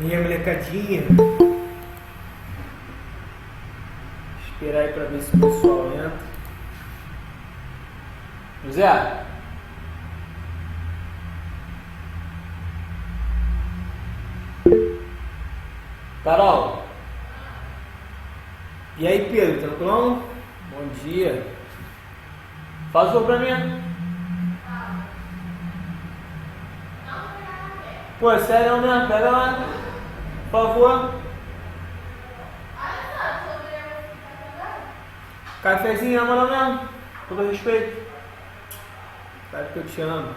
E a molecadinha. Esperar aí pra ver se o pessoal entra. José. Carol. E aí, Pedro, tranquilão? Bom dia. Faz o pra mim. Pô, sério mesmo? Pega lá. Por favor. Cafezinho, na moral mesmo. Com todo respeito. Sabe que eu te amo.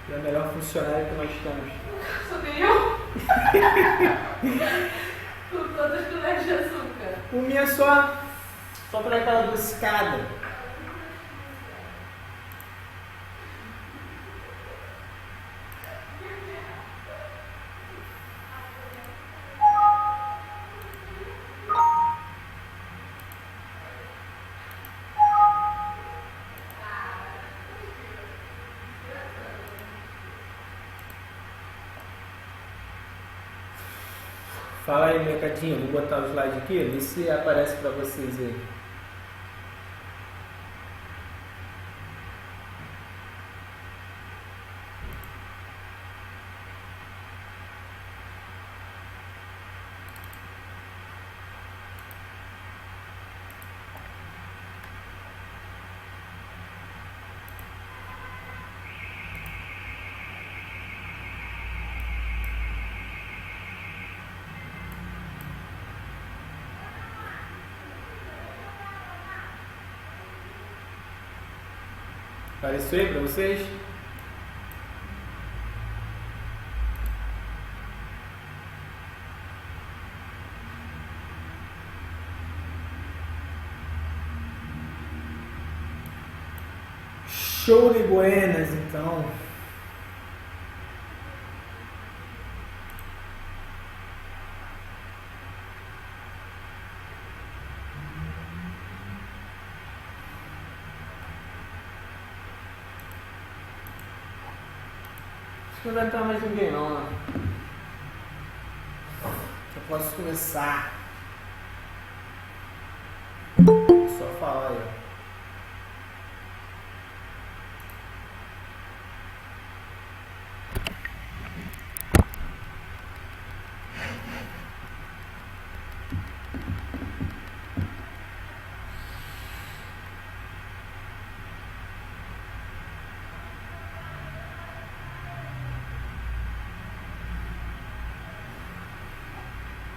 E é a melhor funcionária que nós temos. Só tem eu? Com todas as colheres de açúcar. O minha só para aquela adocicada. Fala aí, mercadinho, vou botar o slide aqui, vê se aparece para vocês aí. Apareceu aí para vocês? Show de buenas, então. Acho que não vai entrar mais ninguém não, né? Eu posso começar. Só falar aí, ó.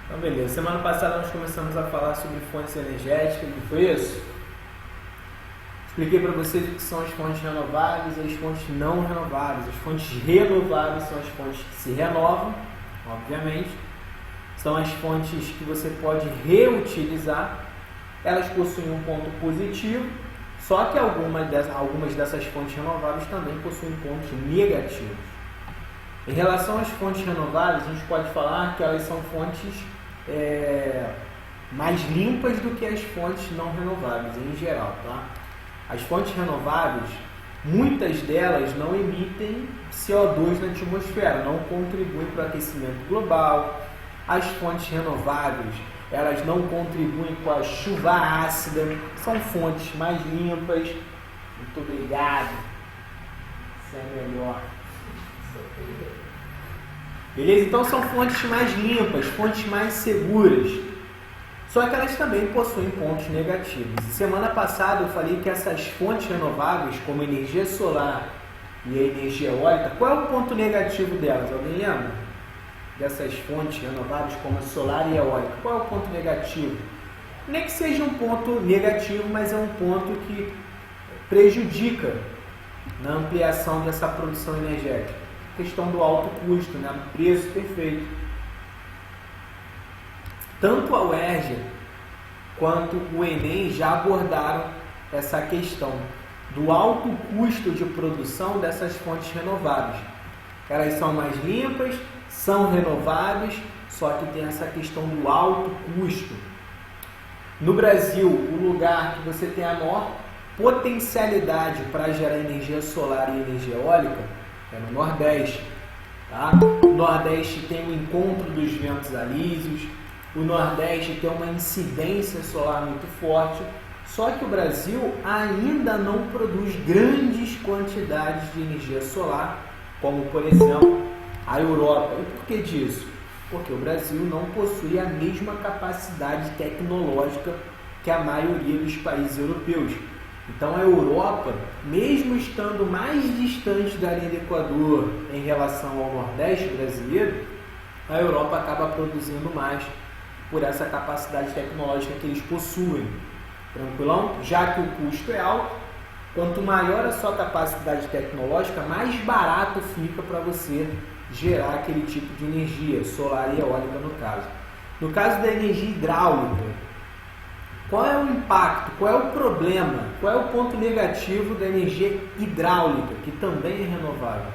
Então, beleza. Semana passada nós começamos a falar sobre fontes energéticas, não foi isso? Expliquei para vocês o que são as fontes renováveis e as fontes não renováveis. As fontes renováveis são as fontes que se renovam, obviamente. São as fontes que você pode reutilizar. Elas possuem um ponto positivo, só que algumas dessas fontes renováveis também possuem pontos negativos. Em relação às fontes renováveis, a gente pode falar que elas são fontes mais limpas do que as fontes não renováveis, em geral, tá? As fontes renováveis, muitas delas não emitem CO2 na atmosfera, não contribuem para o aquecimento global. As fontes renováveis, elas não contribuem com a chuva ácida, são fontes mais limpas. Muito obrigado. Isso é melhor. Beleza? Então são fontes mais limpas, fontes mais seguras. Só que elas também possuem pontos negativos. E semana passada eu falei que essas fontes renováveis, como a energia solar e a energia eólica, qual é o ponto negativo delas? Alguém lembra? Dessas fontes renováveis como a solar e a eólica. Qual é o ponto negativo? Não é que seja um ponto negativo, mas é um ponto que prejudica na ampliação dessa produção energética. Questão do alto custo, né? Preço perfeito. Tanto a UERJ quanto o Enem já abordaram essa questão do alto custo de produção dessas fontes renováveis. Elas são mais limpas, são renováveis, só que tem essa questão do alto custo. No Brasil, o lugar que você tem a maior potencialidade para gerar energia solar e energia eólica é no Nordeste, Tá? O Nordeste tem o encontro dos ventos alísios, o Nordeste tem uma incidência solar muito forte, só que o Brasil ainda não produz grandes quantidades de energia solar, como por exemplo a Europa. E por que disso? Porque o Brasil não possui a mesma capacidade tecnológica que a maioria dos países europeus. Então a Europa, mesmo estando mais distante da linha do Equador em relação ao Nordeste brasileiro, a Europa acaba produzindo mais por essa capacidade tecnológica que eles possuem. Tranquilão? Já que o custo é alto, quanto maior a sua capacidade tecnológica, mais barato fica para você gerar aquele tipo de energia, solar e eólica no caso. No caso da energia hidráulica, qual é o impacto, qual é o problema, qual é o ponto negativo da energia hidráulica, que também é renovável?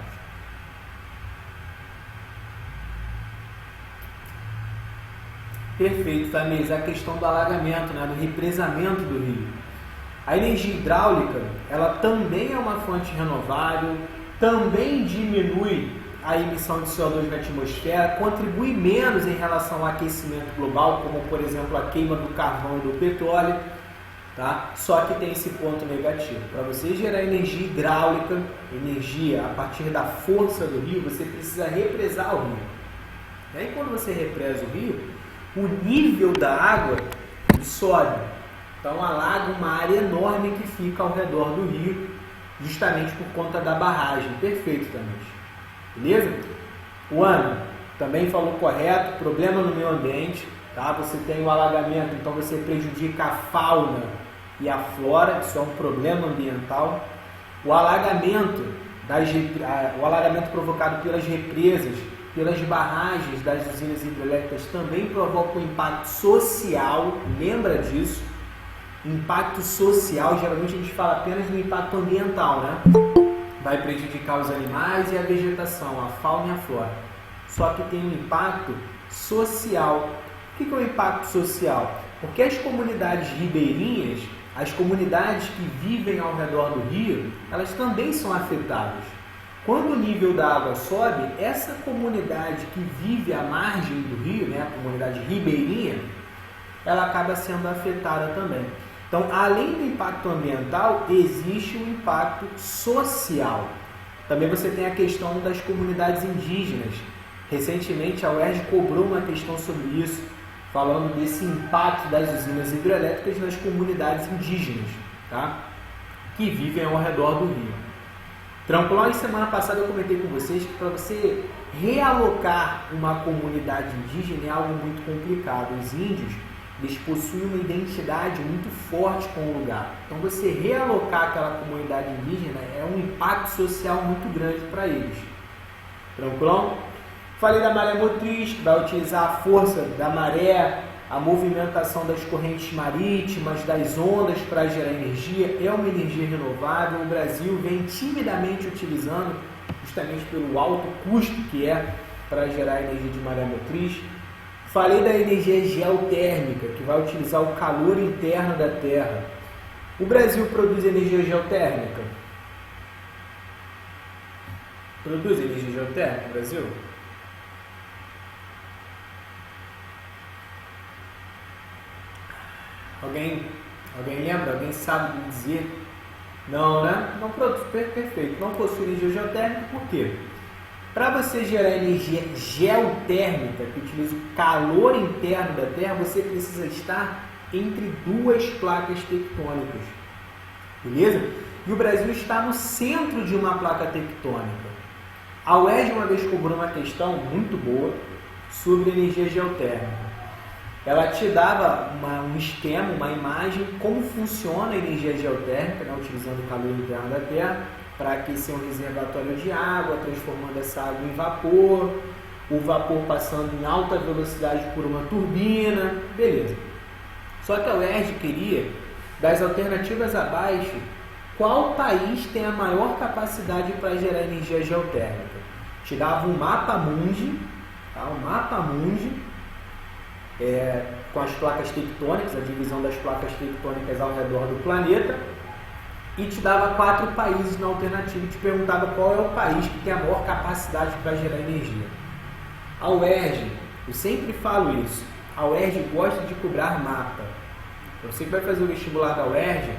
Perfeito, Tamires, a questão do alagamento, né, do represamento do rio. A energia hidráulica, ela também é uma fonte renovável, também diminui a emissão de CO2 na atmosfera, contribui menos em relação ao aquecimento global, como por exemplo a queima do carvão e do petróleo, tá? Só que tem esse ponto negativo. Para você gerar energia hidráulica, energia a partir da força do rio, você precisa represar o rio. E aí quando você represa o rio, o nível da água sobe. Então alaga uma área enorme que fica ao redor do rio, justamente por conta da barragem. Perfeito também. Beleza? O Ana também falou correto, problema no meio ambiente, tá? Você tem o alagamento, então você prejudica a fauna e a flora, isso é um problema ambiental. O alagamento provocado pelas represas, pelas barragens das usinas hidrelétricas também provoca um impacto social, lembra disso? Impacto social, geralmente a gente fala apenas do impacto ambiental, né? Vai prejudicar os animais e a vegetação, a fauna e a flora. Só que tem um impacto social. O que é o impacto social? Porque as comunidades ribeirinhas, as comunidades que vivem ao redor do rio, elas também são afetadas. Quando o nível da água sobe, essa comunidade que vive à margem do rio, né, a comunidade ribeirinha, ela acaba sendo afetada também. Então, além do impacto ambiental, existe um impacto social. Também você tem a questão das comunidades indígenas. Recentemente, a UERJ cobrou uma questão sobre isso, falando desse impacto das usinas hidrelétricas nas comunidades indígenas, tá? Que vivem ao redor do rio. Tranquilo? Semana passada eu comentei com vocês que para você realocar uma comunidade indígena é algo muito complicado. Os índios, eles possuem uma identidade muito forte com o lugar. Então, você realocar aquela comunidade indígena é um impacto social muito grande para eles. Tranquilo? Falei da maré motriz, que vai utilizar a força da maré, a movimentação das correntes marítimas, das ondas para gerar energia. É uma energia renovável. O Brasil vem timidamente utilizando, justamente pelo alto custo que é para gerar energia de maré motriz. Falei da energia geotérmica, que vai utilizar o calor interno da Terra. O Brasil produz energia geotérmica? Produz energia geotérmica no Brasil? Alguém lembra? Alguém sabe me dizer? Não, né? Não produz, perfeito. Não possui energia geotérmica, por quê? Para você gerar energia geotérmica, que utiliza o calor interno da Terra, você precisa estar entre duas placas tectônicas. Beleza? E o Brasil está no centro de uma placa tectônica. A UERJ uma vez cobrou uma questão muito boa sobre energia geotérmica. Ela te dava um esquema, uma imagem, como funciona a energia geotérmica, né, utilizando o calor interno da Terra, para aquecer um reservatório de água, transformando essa água em vapor, o vapor passando em alta velocidade por uma turbina, beleza. Só que a UERJ queria, das alternativas abaixo, qual país tem a maior capacidade para gerar energia geotérmica. Te dava um mapa mundi, tá? Um mapa mundi, com as placas tectônicas, a divisão das placas tectônicas ao redor do planeta, e te dava 4 países na alternativa e te perguntava qual é o país que tem a maior capacidade para gerar energia. A UERJ, eu sempre falo isso, a UERJ gosta de cobrar mapa. Você que vai fazer o vestibular da UERJ,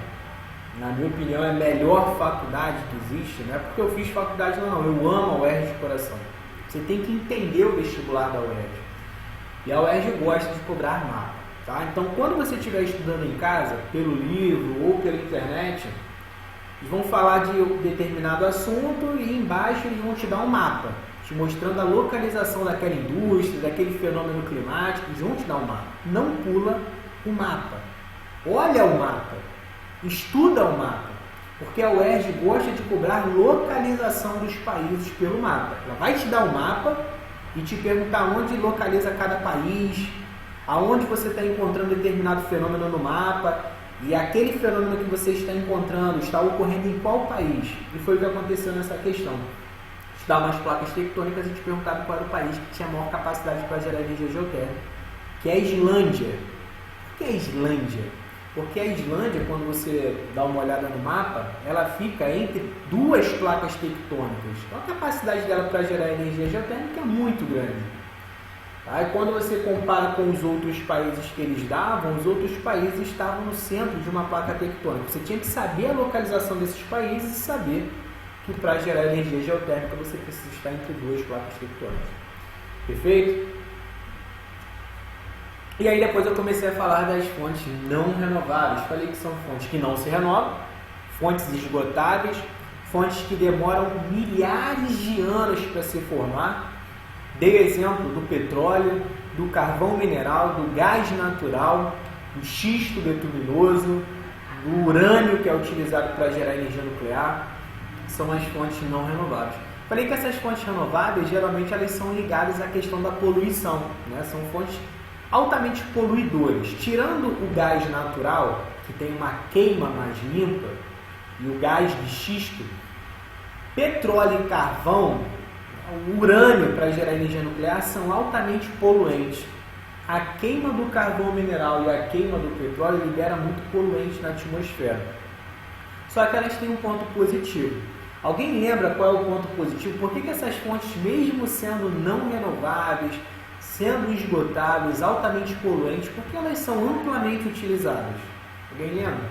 na minha opinião, é a melhor faculdade que existe, não é porque eu fiz faculdade não, eu amo a UERJ de coração. Você tem que entender o vestibular da UERJ. E a UERJ gosta de cobrar mapa. Tá? Então, quando você estiver estudando em casa, pelo livro ou pela internet, eles vão falar de um determinado assunto e embaixo eles vão te dar um mapa, te mostrando a localização daquela indústria, daquele fenômeno climático, eles vão te dar um mapa. Não pula o mapa. Olha o mapa. Estuda o mapa. Porque a UERJ gosta de cobrar localização dos países pelo mapa. Ela vai te dar um mapa e te perguntar onde localiza cada país, aonde você está encontrando determinado fenômeno no mapa, e aquele fenômeno que você está encontrando está ocorrendo em qual país? E foi o que aconteceu nessa questão. Te dá umas placas tectônicas e te perguntava qual era o país que tinha maior capacidade para gerar energia geotérmica, que é a Islândia. Por que a Islândia? Porque a Islândia, quando você dá uma olhada no mapa, ela fica entre 2 placas tectônicas. Então a capacidade dela para gerar energia geotérmica é muito grande. Aí quando você compara com os outros países que eles davam, os outros países estavam no centro de uma placa tectônica. Você tinha que saber a localização desses países e saber que para gerar energia geotérmica você precisa estar entre 2 placas tectônicas. Perfeito? E aí depois eu comecei a falar das fontes não renováveis. Falei que são fontes que não se renovam, fontes esgotáveis, fontes que demoram milhares de anos para se formar. Dei exemplo do petróleo, do carvão mineral, do gás natural, do xisto betuminoso, do urânio que é utilizado para gerar energia nuclear. São as fontes não renováveis. Falei que essas fontes renováveis geralmente elas são ligadas à questão da poluição, né? São fontes altamente poluidores. Tirando o gás natural, que tem uma queima mais limpa, e o gás de xisto, petróleo e carvão, o urânio para gerar energia nuclear são altamente poluentes. A queima do carvão mineral e a queima do petróleo libera muito poluente na atmosfera. Só que elas têm um ponto positivo. Alguém lembra qual é o ponto positivo? Por que essas fontes, mesmo sendo não renováveis, sendo esgotáveis, altamente poluentes, porque elas são amplamente utilizadas? Alguém lembra?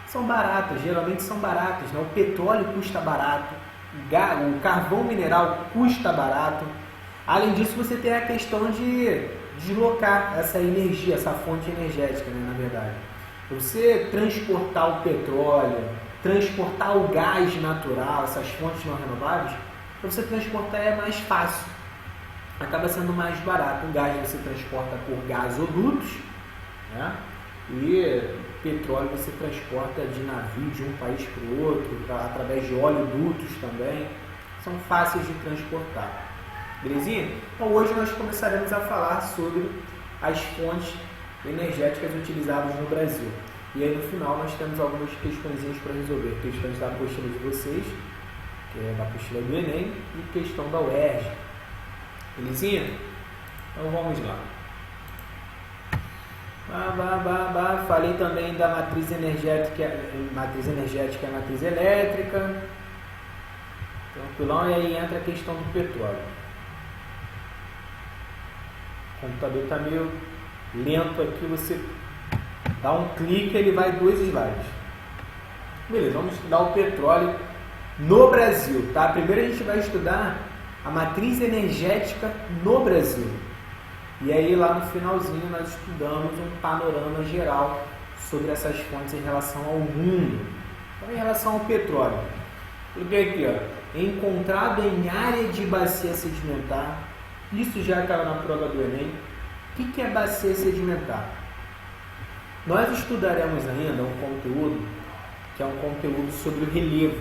São baratas, geralmente são baratas, né? O petróleo custa barato, o carvão mineral custa barato. Além disso, você tem a questão de deslocar essa energia, essa fonte energética, né, na verdade. Você transportar o petróleo, transportar o gás natural, essas fontes não renováveis, para você transportar é mais fácil. Acaba sendo mais barato. O gás você transporta por gasodutos, né? E petróleo você transporta de navio de um país para o outro, através de oleodutos também. São fáceis de transportar. Belezinha? Então hoje nós começaremos a falar sobre as fontes energéticas utilizadas no Brasil. E aí no final nós temos algumas questõezinhas para resolver. Questões da apostila de vocês, que é da apostila do Enem, e questão da UERJ. Belezinha? Então vamos lá. Falei também da matriz energética e a matriz elétrica. Tranquilão, e aí entra a questão do petróleo. O computador está meio lento aqui, você dá um clique e ele vai 2 slides. Beleza, vamos estudar o petróleo no Brasil, tá? Primeiro a gente vai estudar a matriz energética no Brasil. E aí lá no finalzinho nós estudamos um panorama geral sobre essas fontes em relação ao mundo. Então, em relação ao petróleo, coloquei aqui, ó, encontrado em área de bacia sedimentar. Isso já caiu na prova do Enem. O que é bacia sedimentar? Nós estudaremos ainda um conteúdo que é um conteúdo sobre o relevo,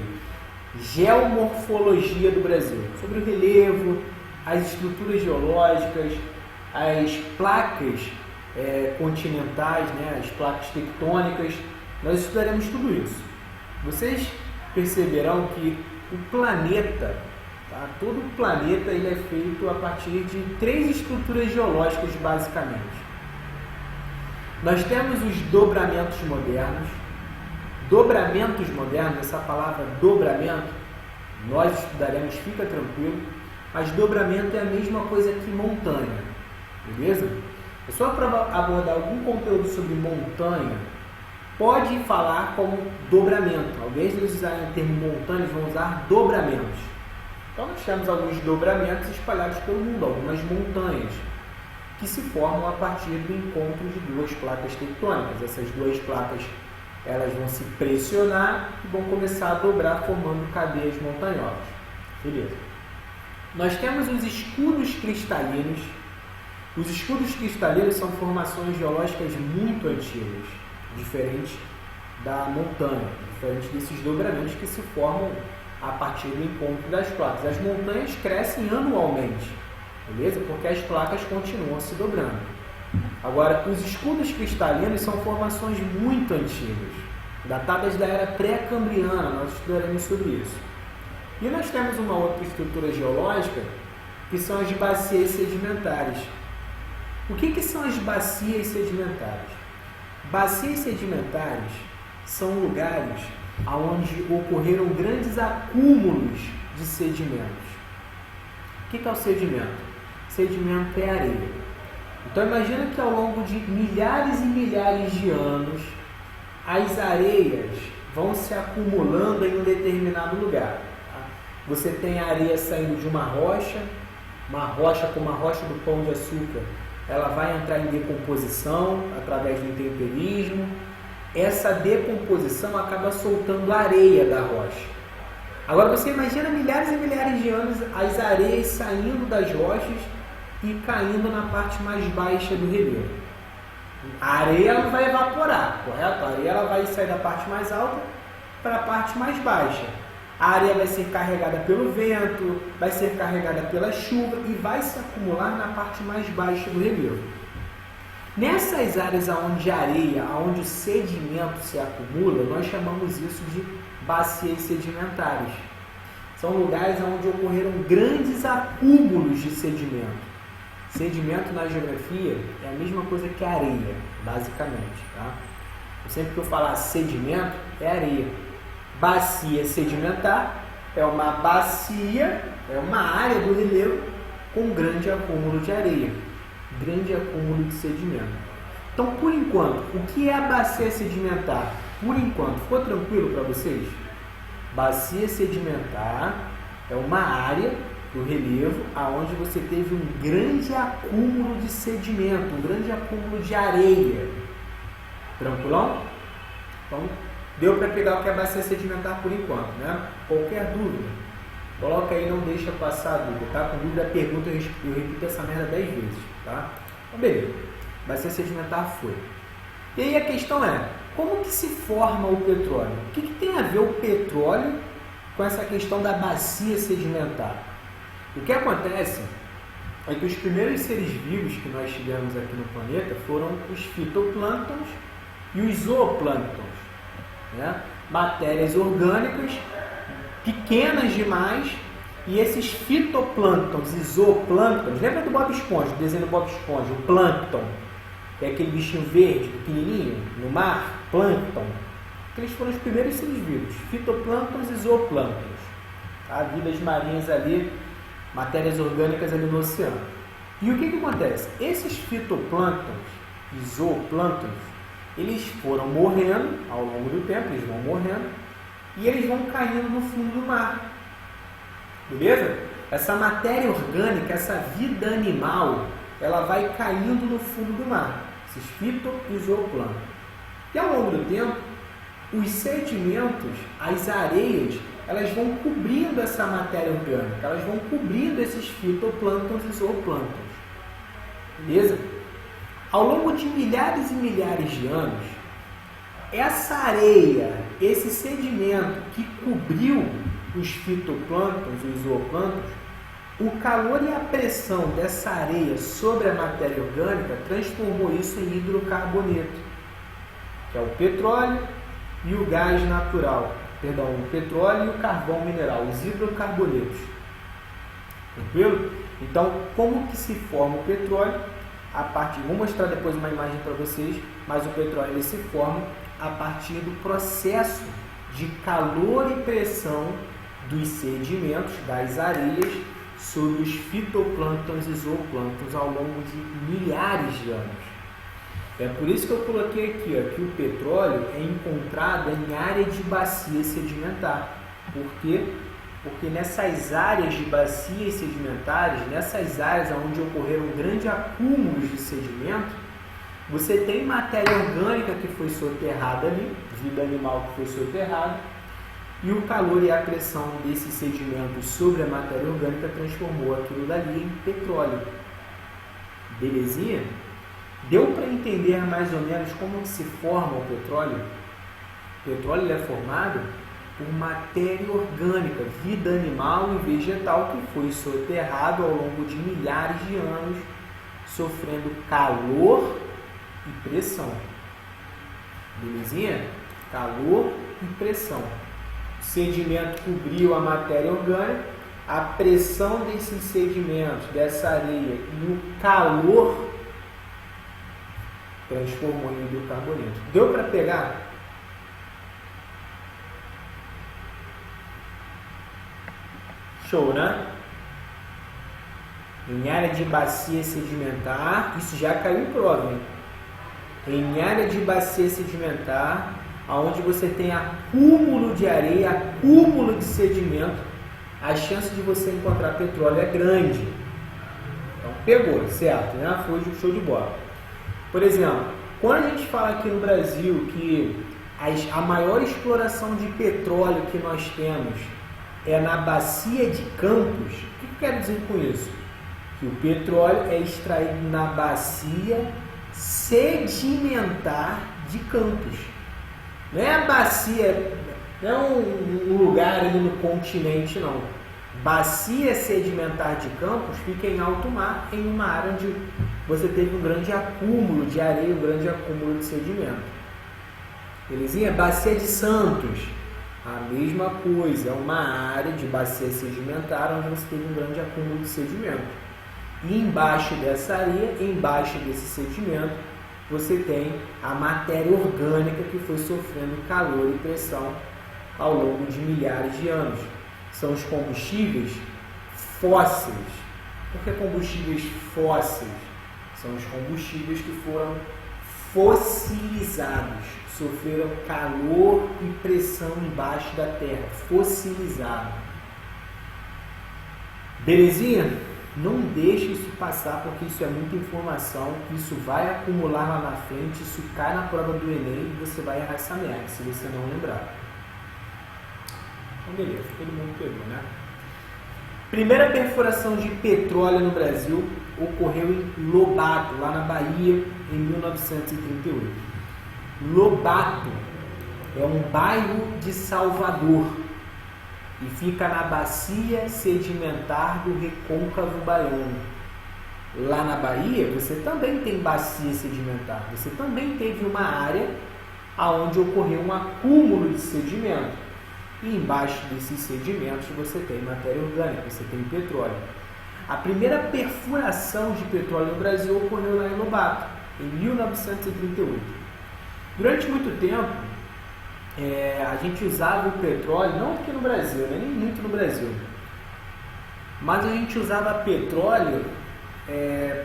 geomorfologia do Brasil, sobre o relevo, as estruturas geológicas, as placas continentais, né, as placas tectônicas. Nós estudaremos tudo isso. Vocês perceberão que o planeta, tá, todo o planeta ele é feito a partir de 3 estruturas geológicas basicamente. Nós temos os dobramentos modernos, dobramentos modernos, essa palavra dobramento, nós estudaremos, fica tranquilo, mas dobramento é a mesma coisa que montanha, beleza? É só para abordar algum conteúdo sobre montanha, pode falar como dobramento. Ao invés de eles usarem o termo montanha, eles vão usar dobramentos. Então nós temos alguns dobramentos espalhados pelo mundo, algumas montanhas, que se formam a partir do encontro de duas placas tectônicas. Essas duas placas, elas vão se pressionar e vão começar a dobrar, formando cadeias montanhosas. Beleza. Nós temos os escudos cristalinos. Os escudos cristalinos são formações geológicas muito antigas, diferentes da montanha, diferentes desses dobramentos que se formam a partir do encontro das placas. As montanhas crescem anualmente, beleza? Porque as placas continuam se dobrando. Agora, os escudos cristalinos são formações muito antigas, datadas da era pré-cambriana, nós estudaremos sobre isso. E nós temos uma outra estrutura geológica, que são as bacias sedimentares. O que são as bacias sedimentares? Bacias sedimentares são lugares onde ocorreram grandes acúmulos de sedimentos. O que é o sedimento? Sedimento é areia. Então imagina que ao longo de milhares e milhares de anos, as areias vão se acumulando em um determinado lugar. Tá? Você tem a areia saindo de uma rocha como a rocha do Pão de Açúcar, ela vai entrar em decomposição através do intemperismo. Essa decomposição acaba soltando a areia da rocha. Agora você imagina milhares e milhares de anos as areias saindo das rochas e caindo na parte mais baixa do relevo. A areia não vai evaporar, correto? A areia ela vai sair da parte mais alta para a parte mais baixa. A areia vai ser carregada pelo vento, vai ser carregada pela chuva e vai se acumular na parte mais baixa do relevo. Nessas áreas onde a areia, onde o sedimento se acumula, nós chamamos isso de bacias sedimentares. São lugares onde ocorreram grandes acúmulos de sedimento. Sedimento na geografia é a mesma coisa que areia, basicamente. Tá? Sempre que eu falar sedimento, é areia. Bacia sedimentar é uma bacia, é uma área do relevo com grande acúmulo de areia, grande acúmulo de sedimento. Então, por enquanto, o que é a bacia sedimentar? Por enquanto, ficou tranquilo para vocês? Bacia sedimentar é uma área do relevo aonde você teve um grande acúmulo de sedimento, um grande acúmulo de areia. Tranquilão? Então, deu para pegar o que é bacia sedimentar por enquanto, né? Qualquer dúvida, coloca aí, não deixa passar a dúvida, tá? Com dúvida, pergunta, eu repito essa merda 10 vezes, tá? Então, beleza. Bacia sedimentar foi. E aí a questão é, como que se forma o petróleo? O que tem a ver o petróleo com essa questão da bacia sedimentar? O que acontece é que os primeiros seres vivos que nós tivemos aqui no planeta foram os fitoplânctons e os zooplânctons, né? Matérias orgânicas pequenas demais, e esses fitoplânctons e zooplânctons, lembra do Bob Esponja, o desenho do Bob Esponja, o plâncton, que é aquele bichinho verde, pequenininho, no mar, plâncton. Eles foram os primeiros seres vivos, fitoplânctons e zooplânctons, tá? Vidas marinhas ali, matérias orgânicas ali no oceano. E o que acontece? Esses fitoplânctons e zooplânctons, eles foram morrendo ao longo do tempo, eles vão morrendo, e eles vão caindo no fundo do mar. Beleza? Essa matéria orgânica, essa vida animal, ela vai caindo no fundo do mar, esses fito e zooplânctons. E ao longo do tempo, os sedimentos, as areias, elas vão cobrindo essa matéria orgânica, elas vão cobrindo esses fitoplânctons e zooplânctons. Beleza? Ao longo de milhares e milhares de anos, essa areia, esse sedimento que cobriu os fitoplânctons e os zooplânctons, o calor e a pressão dessa areia sobre a matéria orgânica transformou isso em hidrocarboneto, que é o petróleo e o gás natural, o petróleo e o carvão mineral, os hidrocarbonetos. Tranquilo? Então, como que se forma o petróleo? Vou mostrar depois uma imagem para vocês, mas o petróleo ele se forma a partir do processo de calor e pressão dos sedimentos das areias sobre os fitoplânctons e zooplânctons ao longo de milhares de anos. É por isso que eu coloquei aqui, ó, que o petróleo é encontrado em área de bacia sedimentar. Por quê? Porque nessas áreas de bacias sedimentares, nessas áreas onde ocorreram grandes acúmulos de sedimento, você tem matéria orgânica que foi soterrada ali, vida animal que foi soterrada, e o calor e a pressão desses sedimentos sobre a matéria orgânica transformou aquilo dali em petróleo. Belezinha? Deu para entender mais ou menos como que se forma o petróleo? O petróleo é formado por matéria orgânica, vida animal e vegetal que foi soterrado ao longo de milhares de anos, sofrendo calor e pressão. Belezinha? Calor e pressão. O sedimento cobriu a matéria orgânica, a pressão desses sedimentos, dessa areia e o calor transformou em biocarboneto. Deu para pegar? Show, né? Em área de bacia sedimentar, isso já caiu em prova, hein? Em área de bacia sedimentar, onde você tem acúmulo de areia, acúmulo de sedimento, a chance de você encontrar petróleo é grande. Então, pegou, certo? Né? Foi show de bola. Por exemplo, quando a gente fala aqui no Brasil que a maior exploração de petróleo que nós temos é na bacia de Campos, o que eu quero dizer com isso? Que o petróleo é extraído na bacia sedimentar de Campos. Não é a bacia, não é um lugar ali no continente, não. Bacia sedimentar de Campos fica em alto mar, em uma área onde você teve um grande acúmulo de areia, um grande acúmulo de sedimento. Belezinha? Bacia de Santos, a mesma coisa, é uma área de bacia sedimentar onde você teve um grande acúmulo de sedimento. E embaixo dessa areia, embaixo desse sedimento, você tem a matéria orgânica que foi sofrendo calor e pressão ao longo de milhares de anos. São os combustíveis fósseis. Por que combustíveis fósseis? São os combustíveis que foram fossilizados, sofreram calor e pressão embaixo da terra, fossilizado. Belezinha? Não deixe isso passar, porque isso é muita informação, isso vai acumular lá na frente, isso cai na prova do Enem e você vai errar essa merda, se você não lembrar. Então, beleza, todo mundo pegou, né? Primeira perfuração de petróleo no Brasil ocorreu em Lobato, lá na Bahia, em 1938. Lobato é um bairro de Salvador e fica na bacia sedimentar do Recôncavo Baiano. Lá na Bahia, você também tem bacia sedimentar, você também teve uma área onde ocorreu um acúmulo de sedimento. E embaixo desses sedimentos você tem matéria orgânica, você tem petróleo. A primeira perfuração de petróleo no Brasil ocorreu lá em Lobato, em 1938. Durante muito tempo, a gente usava o petróleo, não aqui no Brasil, né, nem muito no Brasil, mas a gente usava petróleo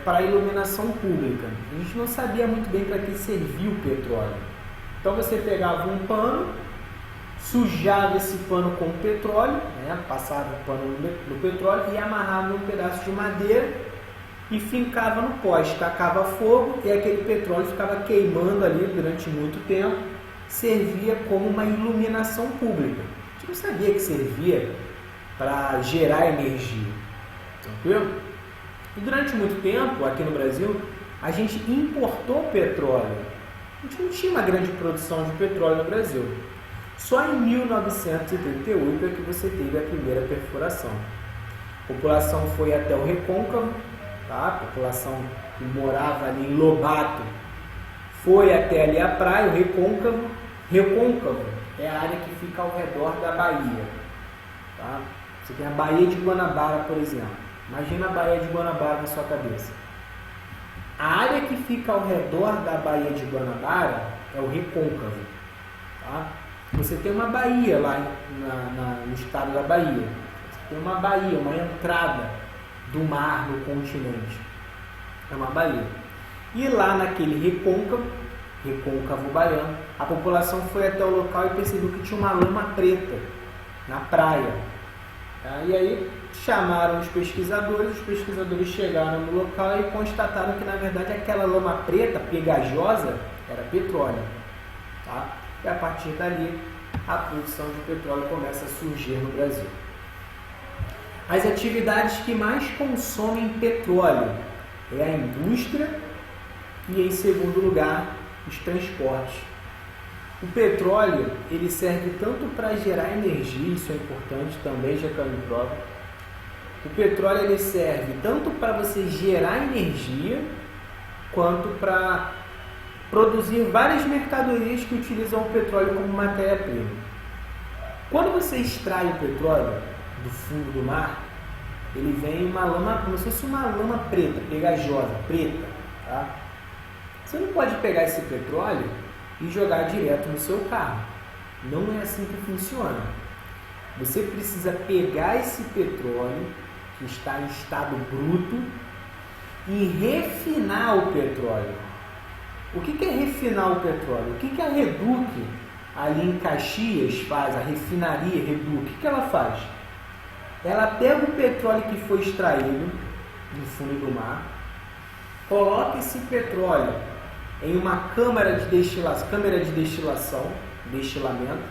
para iluminação pública. A gente não sabia muito bem para que servia o petróleo. Então você pegava um pano, sujava esse pano com petróleo, né, passava o pano no petróleo e amarrava um pedaço de madeira e fincava no poste, tacava fogo e aquele petróleo ficava queimando ali durante muito tempo, servia como uma iluminação pública. A gente não sabia que servia para gerar energia, tranquilo? E durante muito tempo, aqui no Brasil, a gente importou petróleo. A gente não tinha uma grande produção de petróleo no Brasil. Só em 1938 é que você teve a primeira perfuração. A população foi até o Recôncavo, tá? A população que morava ali em Lobato foi até ali a praia, o Recôncavo. Recôncavo é a área que fica ao redor da Bahia. Tá? Você tem a Baía de Guanabara, por exemplo. Imagina a Baía de Guanabara na sua cabeça. A área que fica ao redor da Baía de Guanabara é o Recôncavo. Tá? Você tem uma baía lá no estado da Bahia. Você tem uma baía, uma entrada do mar no continente. É uma baía. E lá naquele recôncavo baiano, a população foi até o local e percebeu que tinha uma lama preta na praia. Tá? E aí chamaram os pesquisadores chegaram no local e constataram que na verdade aquela lama preta, pegajosa, era petróleo. Tá? E a partir dali a produção de petróleo começa a surgir no Brasil. As atividades que mais consomem petróleo é a indústria e, em segundo lugar, os transportes. O petróleo ele serve tanto para gerar energia, isso é importante também, já caiu em prova. O petróleo ele serve tanto para você gerar energia quanto para produzir várias mercadorias que utilizam o petróleo como matéria-prima. Quando você extrai o petróleo do fundo do mar, ele vem uma lama, como se fosse uma lama preta, pegajosa, preta. Tá? Você não pode pegar esse petróleo e jogar direto no seu carro. Não é assim que funciona. Você precisa pegar esse petróleo que está em estado bruto e refinar o petróleo. O que é refinar o petróleo? O que a Reduc ali em Caxias faz, a refinaria Reduc? O que ela faz? Ela pega o petróleo que foi extraído no fundo do mar, coloca esse petróleo em uma câmara de destilação, destilamento,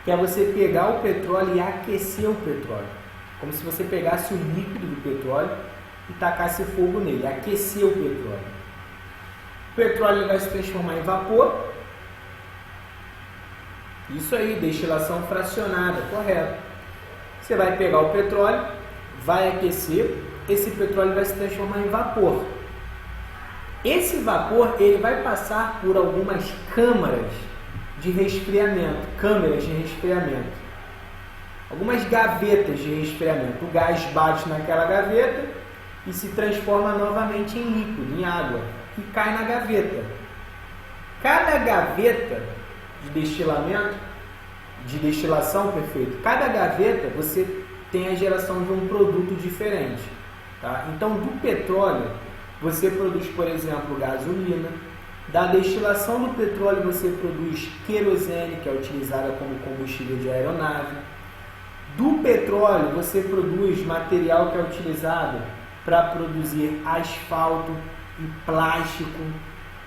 que é você pegar o petróleo e aquecer o petróleo. Como se você pegasse o líquido do petróleo e tacasse fogo nele, aquecer o petróleo. O petróleo vai se transformar em vapor. Isso aí, destilação fracionada, correto. Você vai pegar o petróleo, vai aquecer, esse petróleo vai se transformar em vapor. Esse vapor ele vai passar por algumas câmeras de resfriamento, algumas gavetas de resfriamento. O gás bate naquela gaveta e se transforma novamente em líquido, em água, e cai na gaveta. Cada gaveta de destilação, cada gaveta você tem a geração de um produto diferente. Tá? Então, do petróleo, você produz, por exemplo, gasolina. Da destilação do petróleo, você produz querosene, que é utilizada como combustível de aeronave. Do petróleo, você produz material que é utilizado para produzir asfalto e plástico.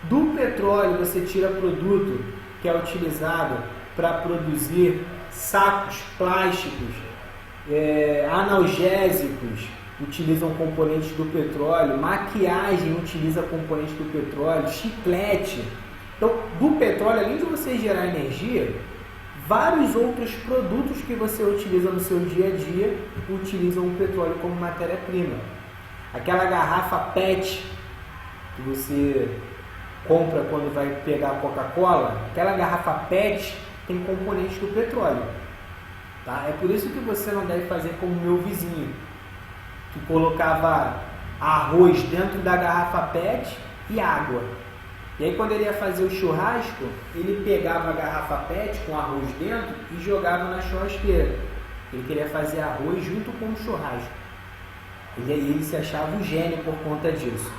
Do petróleo, você tira produto que é utilizado para produzir sacos plásticos, analgésicos, utilizam componentes do petróleo, maquiagem utiliza componentes do petróleo, chiclete. Então, do petróleo, além de você gerar energia, vários outros produtos que você utiliza no seu dia a dia utilizam o petróleo como matéria-prima. Aquela garrafa PET que você compra quando vai pegar a Coca-Cola, aquela garrafa PET tem componentes do petróleo. Tá? É por isso que você não deve fazer como o meu vizinho, que colocava arroz dentro da garrafa PET e água. E aí quando ele ia fazer o churrasco, ele pegava a garrafa PET com arroz dentro e jogava na churrasqueira. Ele queria fazer arroz junto com o churrasco. Ele se achava um gênio por conta disso.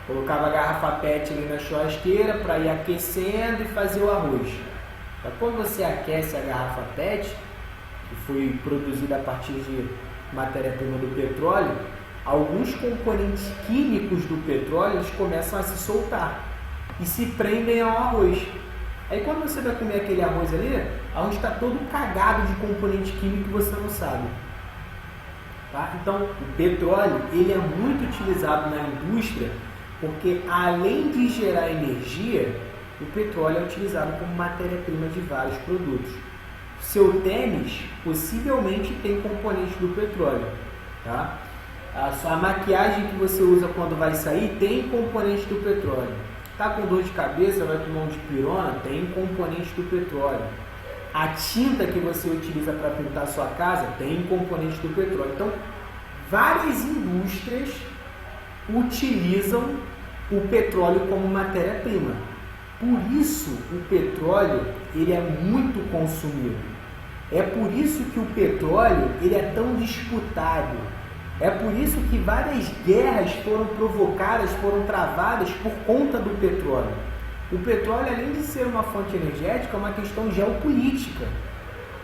Colocava a garrafa PET ali na churrasqueira para ir aquecendo e fazer o arroz. Então, quando você aquece a garrafa PET, que foi produzida a partir de matéria-prima do petróleo, alguns componentes químicos do petróleo eles começam a se soltar e se prendem ao arroz. Aí quando você vai comer aquele arroz ali, o arroz está todo cagado de componente químico que você não sabe. Tá? Então, o petróleo ele é muito utilizado na indústria porque, além de gerar energia, o petróleo é utilizado como matéria-prima de vários produtos. Seu tênis possivelmente tem componentes do petróleo. Tá? A maquiagem que você usa quando vai sair tem componentes do petróleo. Está com dor de cabeça, vai tomar um dipirona, tem componentes do petróleo. A tinta que você utiliza para pintar a sua casa tem componentes do petróleo. Então, várias indústrias utilizam o petróleo como matéria-prima. Por isso o petróleo ele é muito consumido. É por isso que o petróleo ele é tão disputado. É por isso que várias guerras foram provocadas, foram travadas por conta do petróleo. O petróleo, além de ser uma fonte energética, é uma questão geopolítica.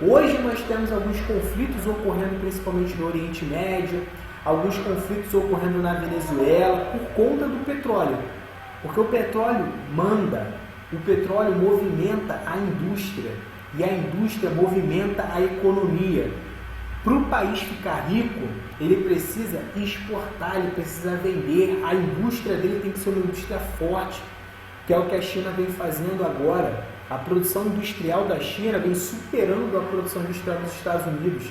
Hoje nós temos alguns conflitos ocorrendo principalmente no Oriente Médio, alguns conflitos ocorrendo na Venezuela por conta do petróleo. Porque o petróleo manda, o petróleo movimenta a indústria e a indústria movimenta a economia. Para o país ficar rico, ele precisa exportar, ele precisa vender, a indústria dele tem que ser uma indústria forte, que é o que a China vem fazendo agora. A produção industrial da China vem superando a produção industrial dos Estados Unidos.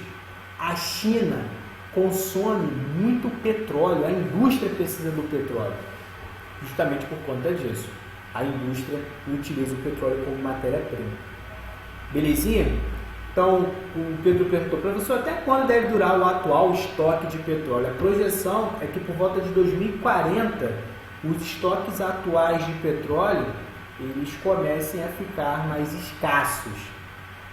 A China consome muito petróleo, a indústria precisa do petróleo. Justamente por conta disso, a indústria utiliza o petróleo como matéria-prima. Belezinha? Então, o Pedro perguntou, professor, até quando deve durar o atual estoque de petróleo? A projeção é que por volta de 2040, os estoques atuais de petróleo, eles comecem a ficar mais escassos.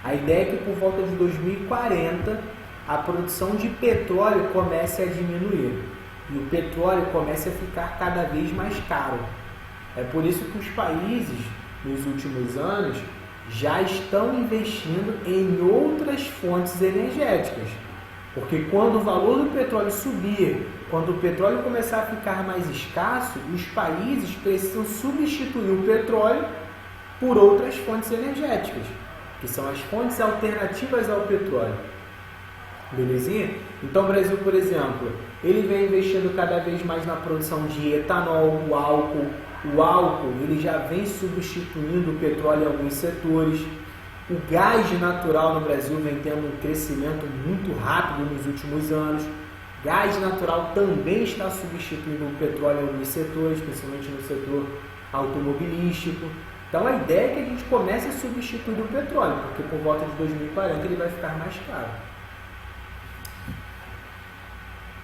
A ideia é que por volta de 2040, a produção de petróleo comece a diminuir e o petróleo comece a ficar cada vez mais caro. É por isso que os países, nos últimos anos, já estão investindo em outras fontes energéticas. Porque quando o valor do petróleo subir, quando o petróleo começar a ficar mais escasso, os países precisam substituir o petróleo por outras fontes energéticas, que são as fontes alternativas ao petróleo. Belezinha? Então o Brasil, por exemplo, ele vem investindo cada vez mais na produção de etanol, o álcool. O álcool ele já vem substituindo o petróleo em alguns setores. O gás natural no Brasil vem tendo um crescimento muito rápido nos últimos anos. Gás natural também está substituindo o petróleo em alguns setores, principalmente no setor automobilístico. Então a ideia é que a gente comece a substituir o petróleo, porque por volta de 2040 ele vai ficar mais caro.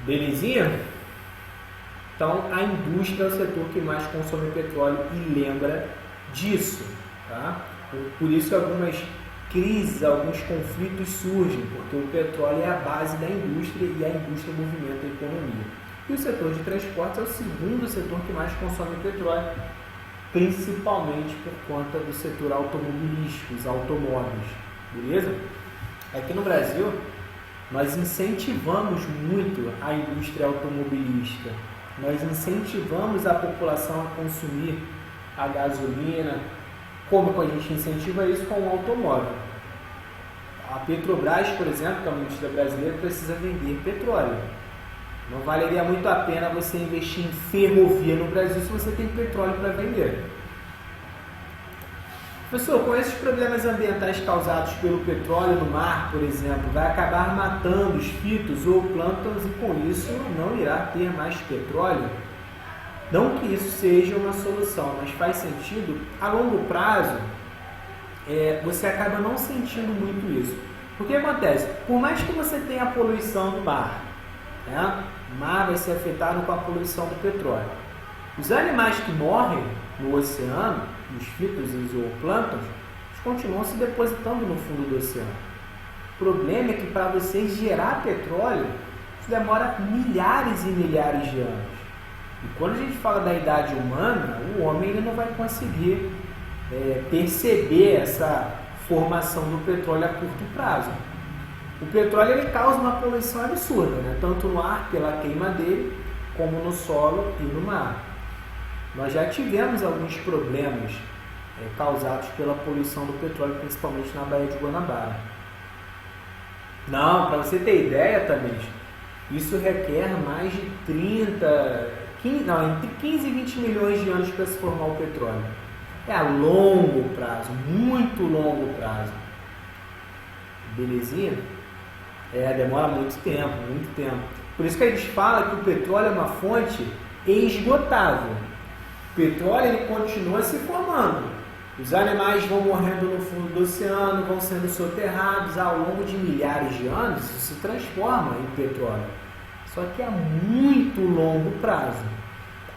Belezinha? Então, a indústria é o setor que mais consome petróleo e lembra disso. Tá? Por isso que algumas crises, alguns conflitos surgem, porque o petróleo é a base da indústria e a indústria movimenta a economia. E o setor de transportes é o segundo setor que mais consome petróleo, principalmente por conta do setor automobilístico, os automóveis. Beleza? Aqui no Brasil, nós incentivamos muito a indústria automobilística. Nós incentivamos a população a consumir a gasolina. Como que a gente incentiva isso? Com o automóvel. A Petrobras, por exemplo, que é uma indústria brasileira, precisa vender petróleo. Não valeria muito a pena você investir em ferrovia no Brasil se você tem petróleo para vender. Professor, com esses problemas ambientais causados pelo petróleo no mar, por exemplo, vai acabar matando os fitos ou plânctons e com isso não irá ter mais petróleo? Não que isso seja uma solução, mas faz sentido. A longo prazo, você acaba não sentindo muito isso. O que acontece? Por mais que você tenha a poluição do mar, né? O mar vai ser afetado com a poluição do petróleo. Os animais que morrem no oceano, os fitos e os zooplânctons, eles continuam se depositando no fundo do oceano. O problema é que para você gerar petróleo, isso demora milhares e milhares de anos. E quando a gente fala da idade humana, o homem ele não vai conseguir perceber essa formação do petróleo a curto prazo. O petróleo ele causa uma poluição absurda, né? Tanto no ar, pela queima dele, como no solo e no mar. Nós já tivemos alguns problemas causados pela poluição do petróleo, principalmente na Baía de Guanabara. Não, para você ter ideia, Tamires, isso requer mais de entre 15 e 20 milhões de anos para se formar o petróleo. É a longo prazo, muito longo prazo. Belezinha? Demora muito tempo, muito tempo. Por isso que eles falam que o petróleo é uma fonte esgotável. O petróleo ele continua se formando. Os animais vão morrendo no fundo do oceano, vão sendo soterrados ao longo de milhares de anos, isso se transforma em petróleo. Só que a muito longo prazo.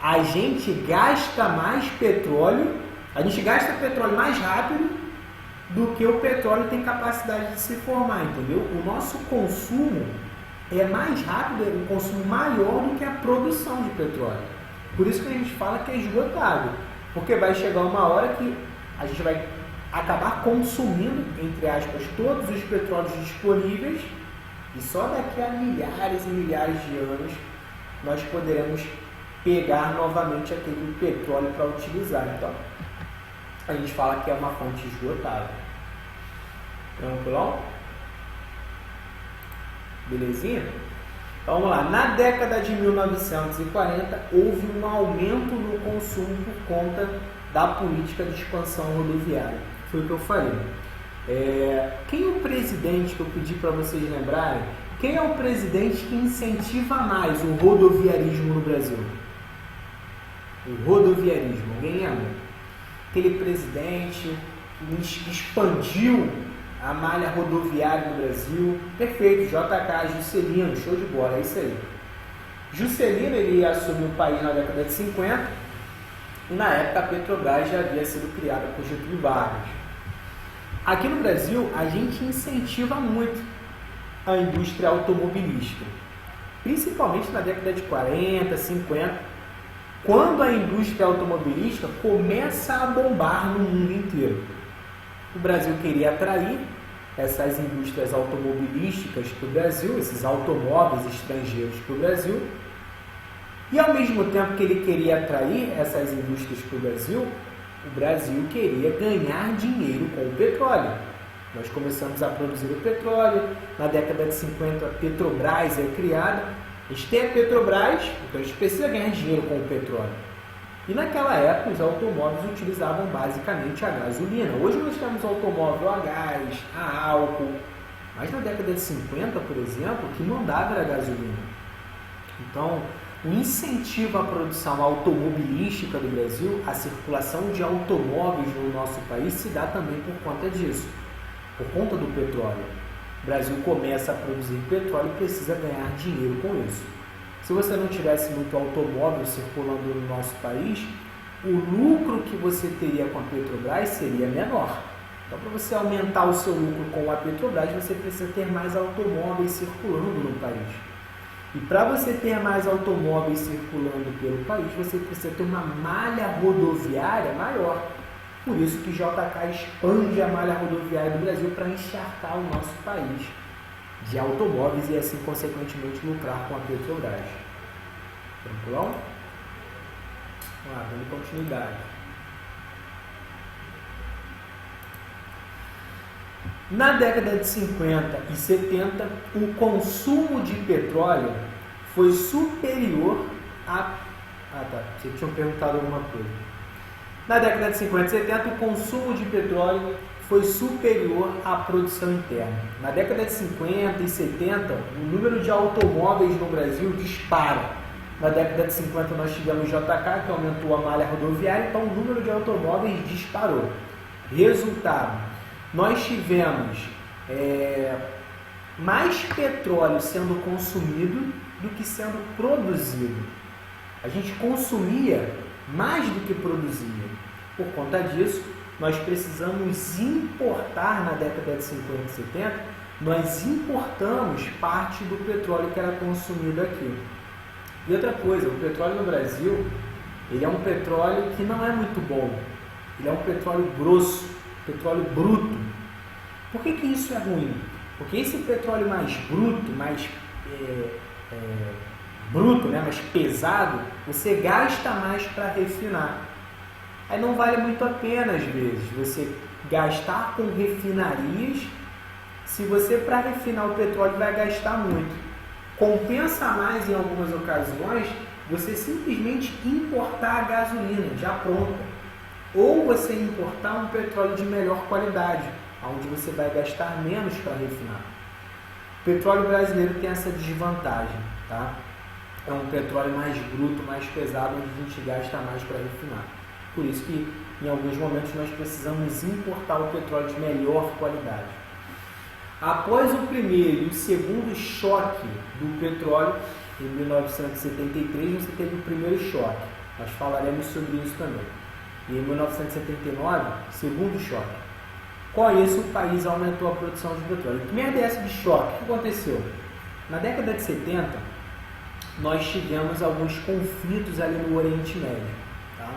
A gente gasta mais petróleo A gente gasta petróleo mais rápido do que o petróleo tem capacidade de se formar, entendeu? O nosso consumo é mais rápido, é um consumo maior do que a produção de petróleo. Por isso que a gente fala que é esgotável, porque vai chegar uma hora que a gente vai acabar consumindo, entre aspas, todos os petróleos disponíveis e só daqui a milhares e milhares de anos nós poderemos pegar novamente aquele petróleo para utilizar. Então, a gente fala que é uma fonte esgotável. Tranquilão? Belezinha? Então, vamos lá. Na década de 1940, houve um aumento no consumo por conta da política de expansão rodoviária. Foi o que eu falei. Quem é o presidente que eu pedi para vocês lembrarem? Quem é o presidente que incentiva mais o rodoviarismo no Brasil? O rodoviarismo, alguém lembra? Aquele presidente que expandiu a malha rodoviária no Brasil. Perfeito, JK, Juscelino, show de bola, é isso aí. Juscelino, ele assumiu o país na década de 50 e na época a Petrobras já havia sido criada por Getúlio Vargas. Aqui no Brasil, a gente incentiva muito a indústria automobilística, principalmente na década de 40, 50, quando a indústria automobilística começa a bombar no mundo inteiro. O Brasil queria atrair essas indústrias automobilísticas para o Brasil, esses automóveis estrangeiros para o Brasil, e ao mesmo tempo que ele queria atrair essas indústrias para o Brasil queria ganhar dinheiro com o petróleo. Nós começamos a produzir o petróleo, na década de 50 a Petrobras é criada, a gente tem a Petrobras, então a gente precisa ganhar dinheiro com o petróleo. E naquela época os automóveis utilizavam basicamente a gasolina. Hoje nós temos automóvel a gás, a álcool, mas na década de 50, por exemplo, o que mandava era a gasolina. Então, o incentivo à produção automobilística do Brasil, a circulação de automóveis no nosso país se dá também por conta disso, por conta do petróleo. O Brasil começa a produzir petróleo e precisa ganhar dinheiro com isso. Se você não tivesse muito automóvel circulando no nosso país, o lucro que você teria com a Petrobras seria menor. Então, para você aumentar o seu lucro com a Petrobras, você precisa ter mais automóveis circulando no país. E para você ter mais automóveis circulando pelo país, você precisa ter uma malha rodoviária maior. Por isso que JK expande a malha rodoviária do Brasil para encharcar o nosso país de automóveis e assim, consequentemente, lucrar com a Petrobras. Tranquilão? Vamos lá, dando continuidade. Na década de 50 e 70, o consumo de petróleo foi superior a... vocês tinham perguntado alguma coisa. Na década de 50 e 70, o consumo de petróleo foi superior à produção interna. Na década de 50 e 70, o número de automóveis no Brasil dispara. Na década de 50 nós tivemos JK, que aumentou a malha rodoviária, então o número de automóveis disparou. Resultado, nós tivemos mais petróleo sendo consumido do que sendo produzido. A gente consumia mais do que produzia. Por conta disso, nós precisamos importar, na década de 50 e 70, nós importamos parte do petróleo que era consumido aqui. E outra coisa, o petróleo no Brasil, ele é um petróleo que não é muito bom. Ele é um petróleo grosso, petróleo bruto. Por que isso é ruim? Porque esse petróleo mais bruto, mais mais pesado, você gasta mais para refinar. Aí não vale muito a pena, às vezes, você gastar com refinarias, se você, para refinar o petróleo, vai gastar muito. Compensa mais, em algumas ocasiões, você simplesmente importar a gasolina já pronta. Ou você importar um petróleo de melhor qualidade, onde você vai gastar menos para refinar. O petróleo brasileiro tem essa desvantagem, tá? É um petróleo mais bruto, mais pesado, onde a gente gasta mais para refinar. Por isso que, em alguns momentos, nós precisamos importar o petróleo de melhor qualidade. Após o primeiro e o segundo choque do petróleo, em 1973, você teve o primeiro choque. Nós falaremos sobre isso também. E em 1979, segundo choque. Com isso, o país aumentou a produção de petróleo. Que merda é essa de choque? O que aconteceu? Na década de 70, nós tivemos alguns conflitos ali no Oriente Médio. Tá?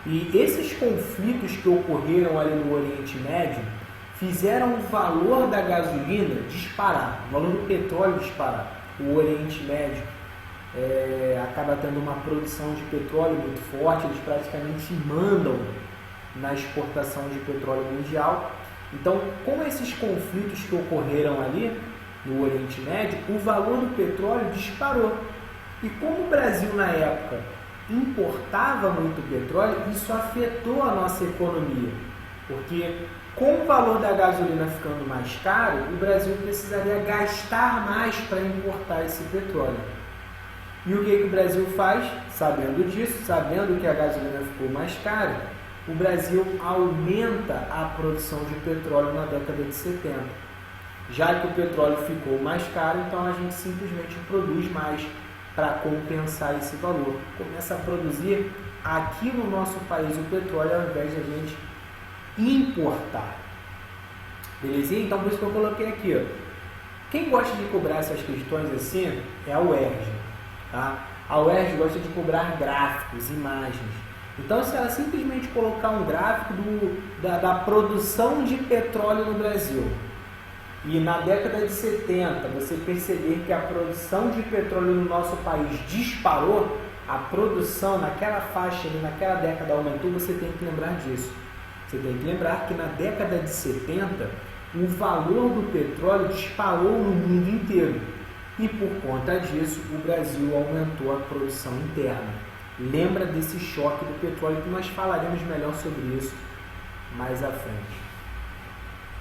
E esses conflitos que ocorreram ali no Oriente Médio fizeram o valor da gasolina disparar, o valor do petróleo disparar. O Oriente Médio acaba tendo uma produção de petróleo muito forte, eles praticamente mandam na exportação de petróleo mundial. Então, com esses conflitos que ocorreram ali no Oriente Médio, o valor do petróleo disparou. E como o Brasil, na época, importava muito petróleo, isso afetou a nossa economia. Porque, com o valor da gasolina ficando mais caro, o Brasil precisaria gastar mais para importar esse petróleo. E o que o Brasil faz? Sabendo disso, sabendo que a gasolina ficou mais cara, o Brasil aumenta a produção de petróleo na década de 70. Já que o petróleo ficou mais caro, então a gente simplesmente produz mais para compensar esse valor. Começa a produzir aqui no nosso país o petróleo ao invés de a gente importar. Belezinha? Então por isso que eu coloquei aqui. Ó. Quem gosta de cobrar essas questões assim é a UERJ. Tá? A UERJ gosta de cobrar gráficos, imagens. Então, se ela simplesmente colocar um gráfico da produção de petróleo no Brasil e na década de 70 você perceber que a produção de petróleo no nosso país disparou, a produção naquela faixa, naquela década aumentou, você tem que lembrar disso. Você tem que lembrar que na década de 70 o valor do petróleo disparou no mundo inteiro. E por conta disso, o Brasil aumentou a produção interna. Lembra desse choque do petróleo que nós falaremos melhor sobre isso mais à frente.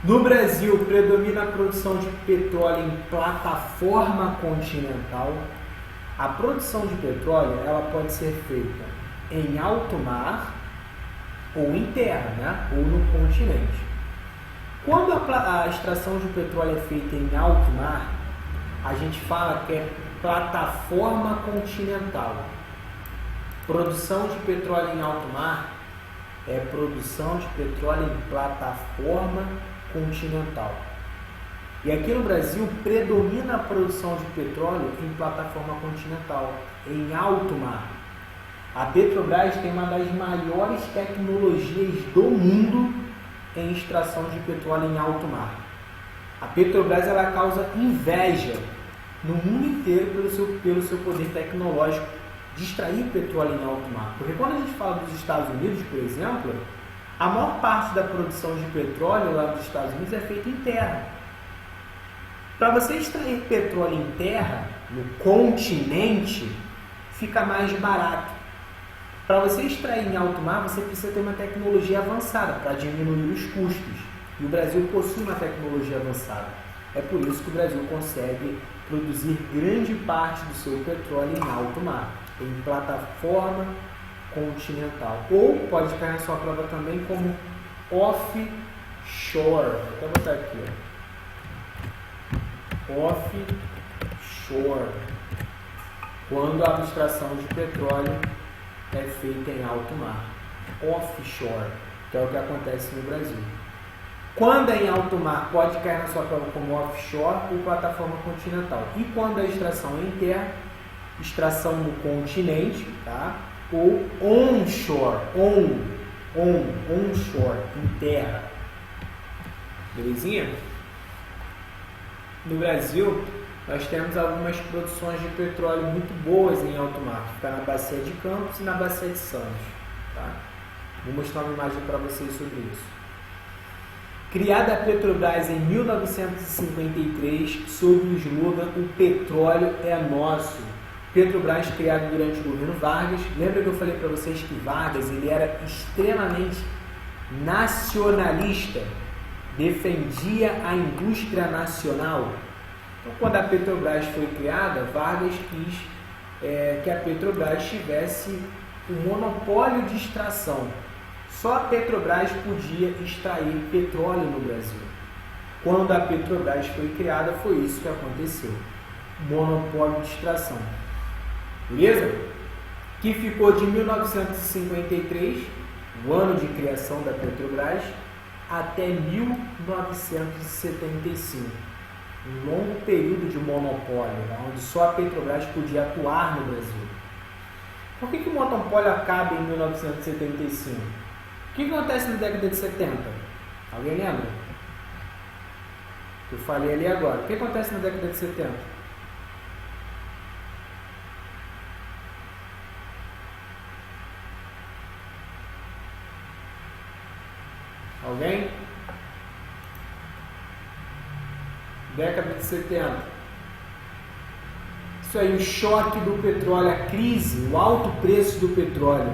No Brasil, predomina a produção de petróleo em plataforma continental. A produção de petróleo ela pode ser feita em alto mar ou em terra, né? Ou no continente. Quando a extração de petróleo é feita em alto mar, a gente fala que é plataforma continental. Produção de petróleo em alto mar é produção de petróleo em plataforma continental. E aqui no Brasil predomina a produção de petróleo em plataforma continental, em alto mar. A Petrobras tem uma das maiores tecnologias do mundo em extração de petróleo em alto mar. A Petrobras ela causa inveja no mundo inteiro pelo seu poder tecnológico de extrair petróleo em alto mar. Porque quando a gente fala dos Estados Unidos, por exemplo, a maior parte da produção de petróleo lá dos Estados Unidos é feita em terra. Para você extrair petróleo em terra, no continente, fica mais barato. Para você extrair em alto mar, você precisa ter uma tecnologia avançada para diminuir os custos. E o Brasil possui uma tecnologia avançada. É por isso que o Brasil consegue produzir grande parte do seu petróleo em alto mar, em plataforma continental. Ou pode cair na sua prova também como offshore. Vou até botar aqui. Ó. Offshore. Quando a extração de petróleo é feita em alto mar. Offshore, que é o que acontece no Brasil. Quando é em alto mar, pode cair na sua prova como offshore ou plataforma continental. E quando a extração é em terra, extração no continente, tá? Ou onshore, onshore, em terra. Belezinha? No Brasil, nós temos algumas produções de petróleo muito boas em alto mar, que fica na Bacia de Campos e na Bacia de Santos. Tá? Vou mostrar uma imagem para vocês sobre isso. Criada a Petrobras em 1953, sob o slogan "O petróleo é nosso". Petrobras, criado durante o governo Vargas. Lembra que eu falei para vocês que Vargas ele era extremamente nacionalista, defendia a indústria nacional. Então, quando a Petrobras foi criada, Vargas quis que a Petrobras tivesse o monopólio de extração. Só a Petrobras podia extrair petróleo no Brasil. Quando a Petrobras foi criada, foi isso que aconteceu. Monopólio de extração. Beleza? Que ficou de 1953 o ano de criação da Petrobras, até 1975. Um longo período de monopólio, onde só a Petrobras podia atuar no Brasil. Por que o monopólio acaba em 1975? O que acontece na década de 70? Alguém lembra? Eu falei ali agora. O que acontece na década de 70? Alguém? Década de 70. Isso aí, o choque do petróleo, a crise, o alto preço do petróleo.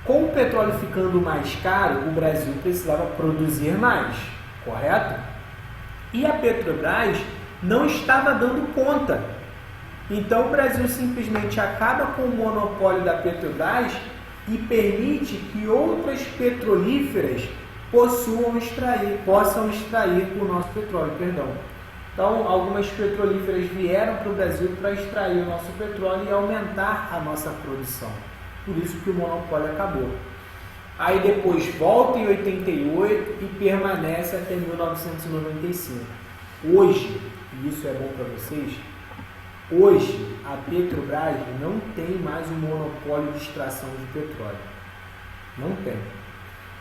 Com o petróleo ficando mais caro, o Brasil precisava produzir mais, correto? E a Petrobras não estava dando conta. Então o Brasil simplesmente acaba com o monopólio da Petrobras e permite que outras petrolíferas possam extrair o nosso petróleo, Então, algumas petrolíferas vieram para o Brasil para extrair o nosso petróleo e aumentar a nossa produção. Por isso que o monopólio acabou. Aí depois volta em 88 e permanece até 1995. Hoje, e isso é bom para vocês, hoje a Petrobras não tem mais um monopólio de extração de petróleo. Não tem.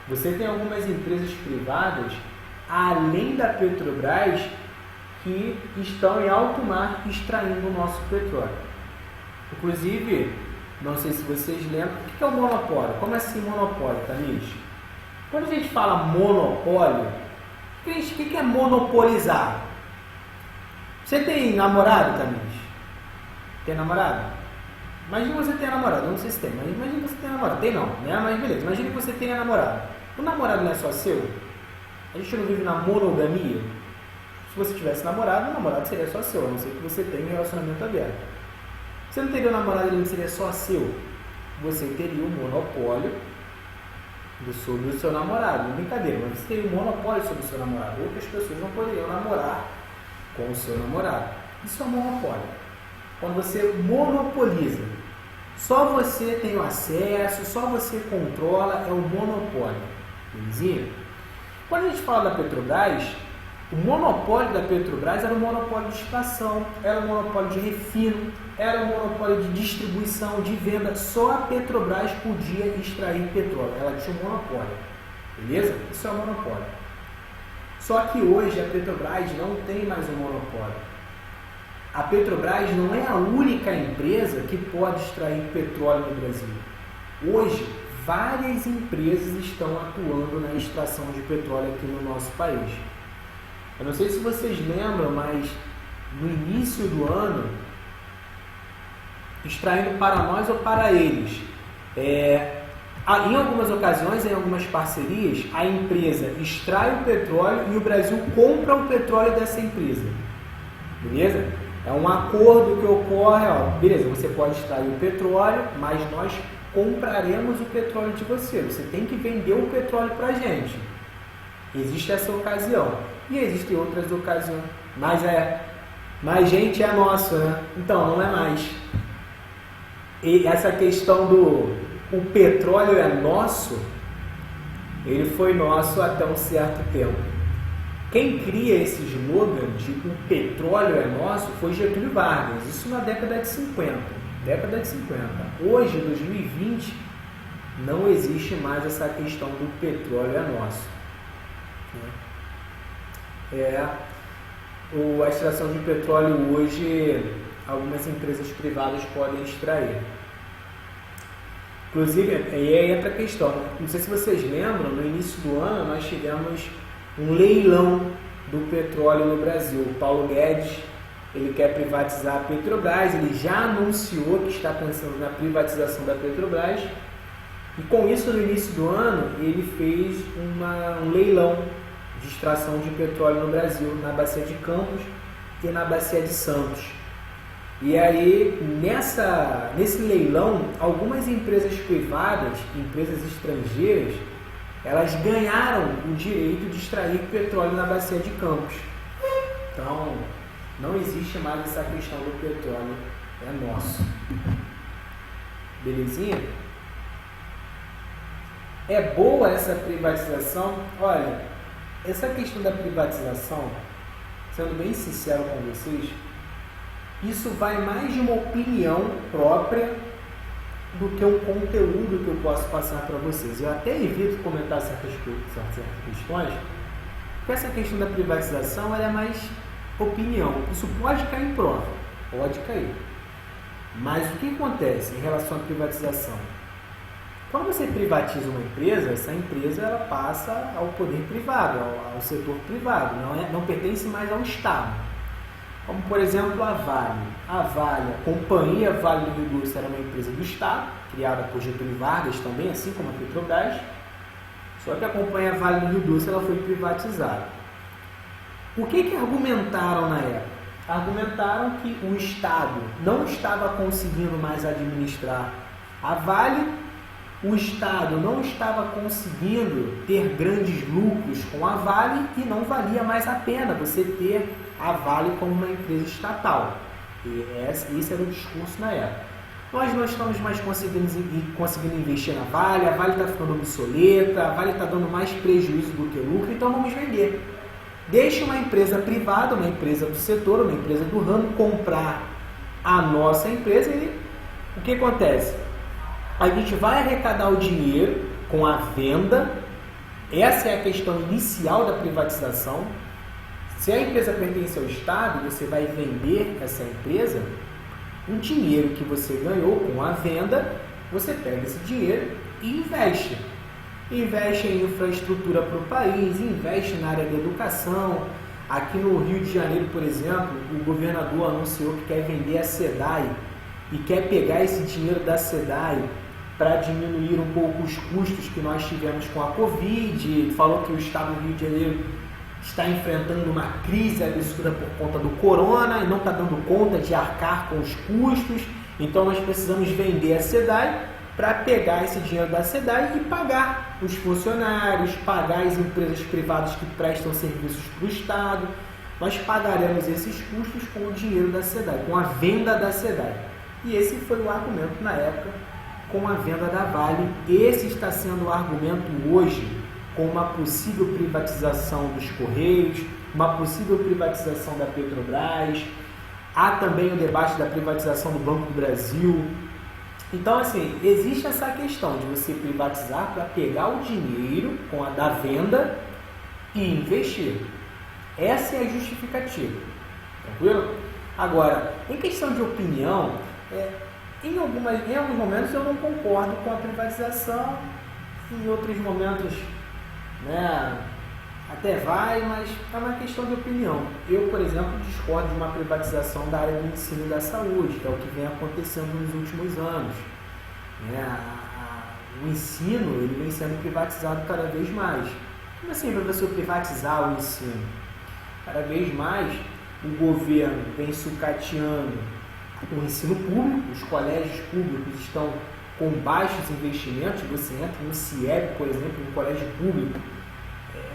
Você tem algumas empresas privadas, além da Petrobras, que estão em alto mar extraindo o nosso petróleo. Inclusive, não sei se vocês lembram, o que é o monopólio? Como assim monopólio, Tamis? Quando a gente fala monopólio, o que é monopolizar? Você tem namorado, Tamis? Tem namorado? Imagina você ter namorado, não sei se tem, mas imagina você ter namorado. Tem não, né? Mas beleza, imagina que você tenha namorado. O namorado não é só seu? A gente não vive na monogamia? Se você tivesse namorado, o namorado seria só seu, a não ser que você tenha um relacionamento aberto. Você não teria um namorado, ele não seria só seu. Você teria um monopólio sobre o seu namorado. Não é brincadeira, mas você teria um monopólio sobre o seu namorado. Outras pessoas não poderiam namorar com o seu namorado. Isso é um monopólio. Quando você monopoliza, só você tem o acesso, só você controla, é o monopólio. Belezinha? Quando a gente fala da Petrobras, o monopólio da Petrobras era um monopólio de extração, era um monopólio de refino, era um monopólio de distribuição, de venda. Só a Petrobras podia extrair petróleo, ela tinha um monopólio, beleza? Isso é um monopólio. Só que hoje a Petrobras não tem mais um monopólio. A Petrobras não é a única empresa que pode extrair petróleo no Brasil. Hoje, várias empresas estão atuando na extração de petróleo aqui no nosso país. Eu não sei se vocês lembram, mas no início do ano, extraindo para nós ou para eles, em algumas ocasiões, em algumas parcerias, a empresa extrai o petróleo e o Brasil compra o petróleo dessa empresa. Beleza? É um acordo que ocorre, beleza, você pode extrair o petróleo, mas nós compraremos o petróleo de você. Você tem que vender o petróleo para a gente. Existe essa ocasião. E existem outras ocasiões. Mas gente é nosso, né? Então, não é mais. E essa questão do o petróleo é nosso, ele foi nosso até um certo tempo. Quem cria esse slogan de o petróleo é nosso foi Getúlio Vargas. Isso na década de 50. Hoje, em 2020, não existe mais essa questão do petróleo é nosso. A extração de petróleo hoje, algumas empresas privadas podem extrair. Inclusive, aí entra a questão, não sei se vocês lembram, no início do ano nós tivemos um leilão do petróleo no Brasil. O Paulo Guedes, ele quer privatizar a Petrobras, ele já anunciou que está pensando na privatização da Petrobras, e com isso, no início do ano, ele fez um leilão de extração de petróleo no Brasil, na Bacia de Campos e na Bacia de Santos. E aí, nesse leilão, algumas empresas privadas, empresas estrangeiras, elas ganharam o direito de extrair petróleo na Bacia de Campos. Então, não existe mais essa questão do petróleo é nosso. Belezinha? É boa essa privatização? Olha, essa questão da privatização, sendo bem sincero com vocês, isso vai mais de uma opinião própria do que um conteúdo que eu posso passar para vocês. Eu até evito comentar certas questões, porque essa questão da privatização ela é mais opinião. Isso pode cair em prova, pode cair. Mas o que acontece em relação à privatização? Quando você privatiza uma empresa, essa empresa ela passa ao poder privado, ao setor privado, não pertence mais ao Estado. Como, por exemplo, a Vale. A Vale, a Companhia Vale do Rio Doce, era uma empresa do Estado, criada por Getúlio Vargas também, assim como a Petrobras. Só que a Companhia Vale do Rio Doce ela foi privatizada. O que argumentaram na época? Argumentaram que o Estado não estava conseguindo mais administrar a Vale, o Estado não estava conseguindo ter grandes lucros com a Vale e não valia mais a pena você ter a Vale como uma empresa estatal. E esse era o discurso na época. Nós não estamos mais conseguindo investir na Vale, a Vale está ficando obsoleta, a Vale está dando mais prejuízo do que lucro, então vamos vender. Deixe uma empresa privada, uma empresa do setor, uma empresa do ramo comprar a nossa empresa e o que acontece? A gente vai arrecadar o dinheiro com a venda, essa é a questão inicial da privatização. Se a empresa pertence ao Estado, você vai vender essa empresa, o dinheiro que você ganhou com a venda, você pega esse dinheiro e investe. Investe em infraestrutura para o país, investe na área da educação. Aqui no Rio de Janeiro, por exemplo, o governador anunciou que quer vender a SEDAI e quer pegar esse dinheiro da SEDAI para diminuir um pouco os custos que nós tivemos com a Covid. Falou que o estado do Rio de Janeiro está enfrentando uma crise absurda por conta do corona e não está dando conta de arcar com os custos. Então nós precisamos vender a SEDAI para pegar esse dinheiro da SEDAI e pagar os funcionários, pagar as empresas privadas que prestam serviços para o Estado. Nós pagaremos esses custos com o dinheiro da SEDAI, com a venda da SEDAI. E esse foi o argumento na época com a venda da Vale. Esse está sendo o argumento hoje com uma possível privatização dos Correios, uma possível privatização da Petrobras. Há também o debate da privatização do Banco do Brasil. Então, assim, existe essa questão de você privatizar para pegar o dinheiro com a da venda e investir. Essa é a justificativa. Tranquilo? Agora, em questão de opinião, em alguns momentos eu não concordo com a privatização, em outros momentos, até vai, mas é uma questão de opinião. Eu, por exemplo, discordo de uma privatização da área do ensino e da saúde, que é o que vem acontecendo nos últimos anos. O ensino ele vem sendo privatizado cada vez mais. Como assim, professor, privatizar o ensino? Cada vez mais o governo vem sucateando o ensino público, os colégios públicos estão com baixos investimentos. Você entra no CIEP, por exemplo, no colégio público,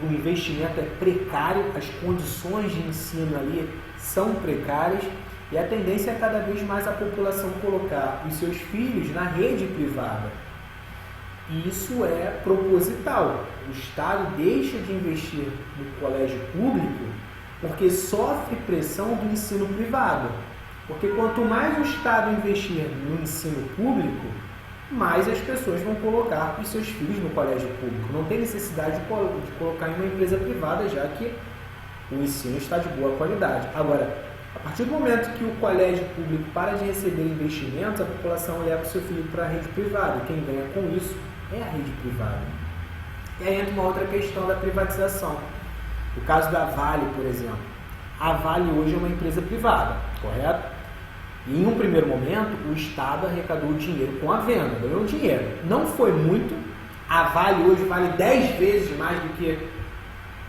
o investimento é precário, as condições de ensino ali são precárias e a tendência é cada vez mais a população colocar os seus filhos na rede privada. E isso é proposital. O Estado deixa de investir no colégio público porque sofre pressão do ensino privado. Porque quanto mais o Estado investir no ensino público, mais as pessoas vão colocar os seus filhos no colégio público. Não tem necessidade de colocar em uma empresa privada, já que o ensino está de boa qualidade. Agora, a partir do momento que o colégio público para de receber investimentos, a população leva o seu filho para a rede privada. E quem ganha com isso é a rede privada. E aí entra uma outra questão da privatização. O caso da Vale, por exemplo. A Vale hoje é uma empresa privada, correto? E em um primeiro momento, o Estado arrecadou o dinheiro com a venda, ganhou dinheiro. Não foi muito, a Vale hoje vale 10 vezes mais do que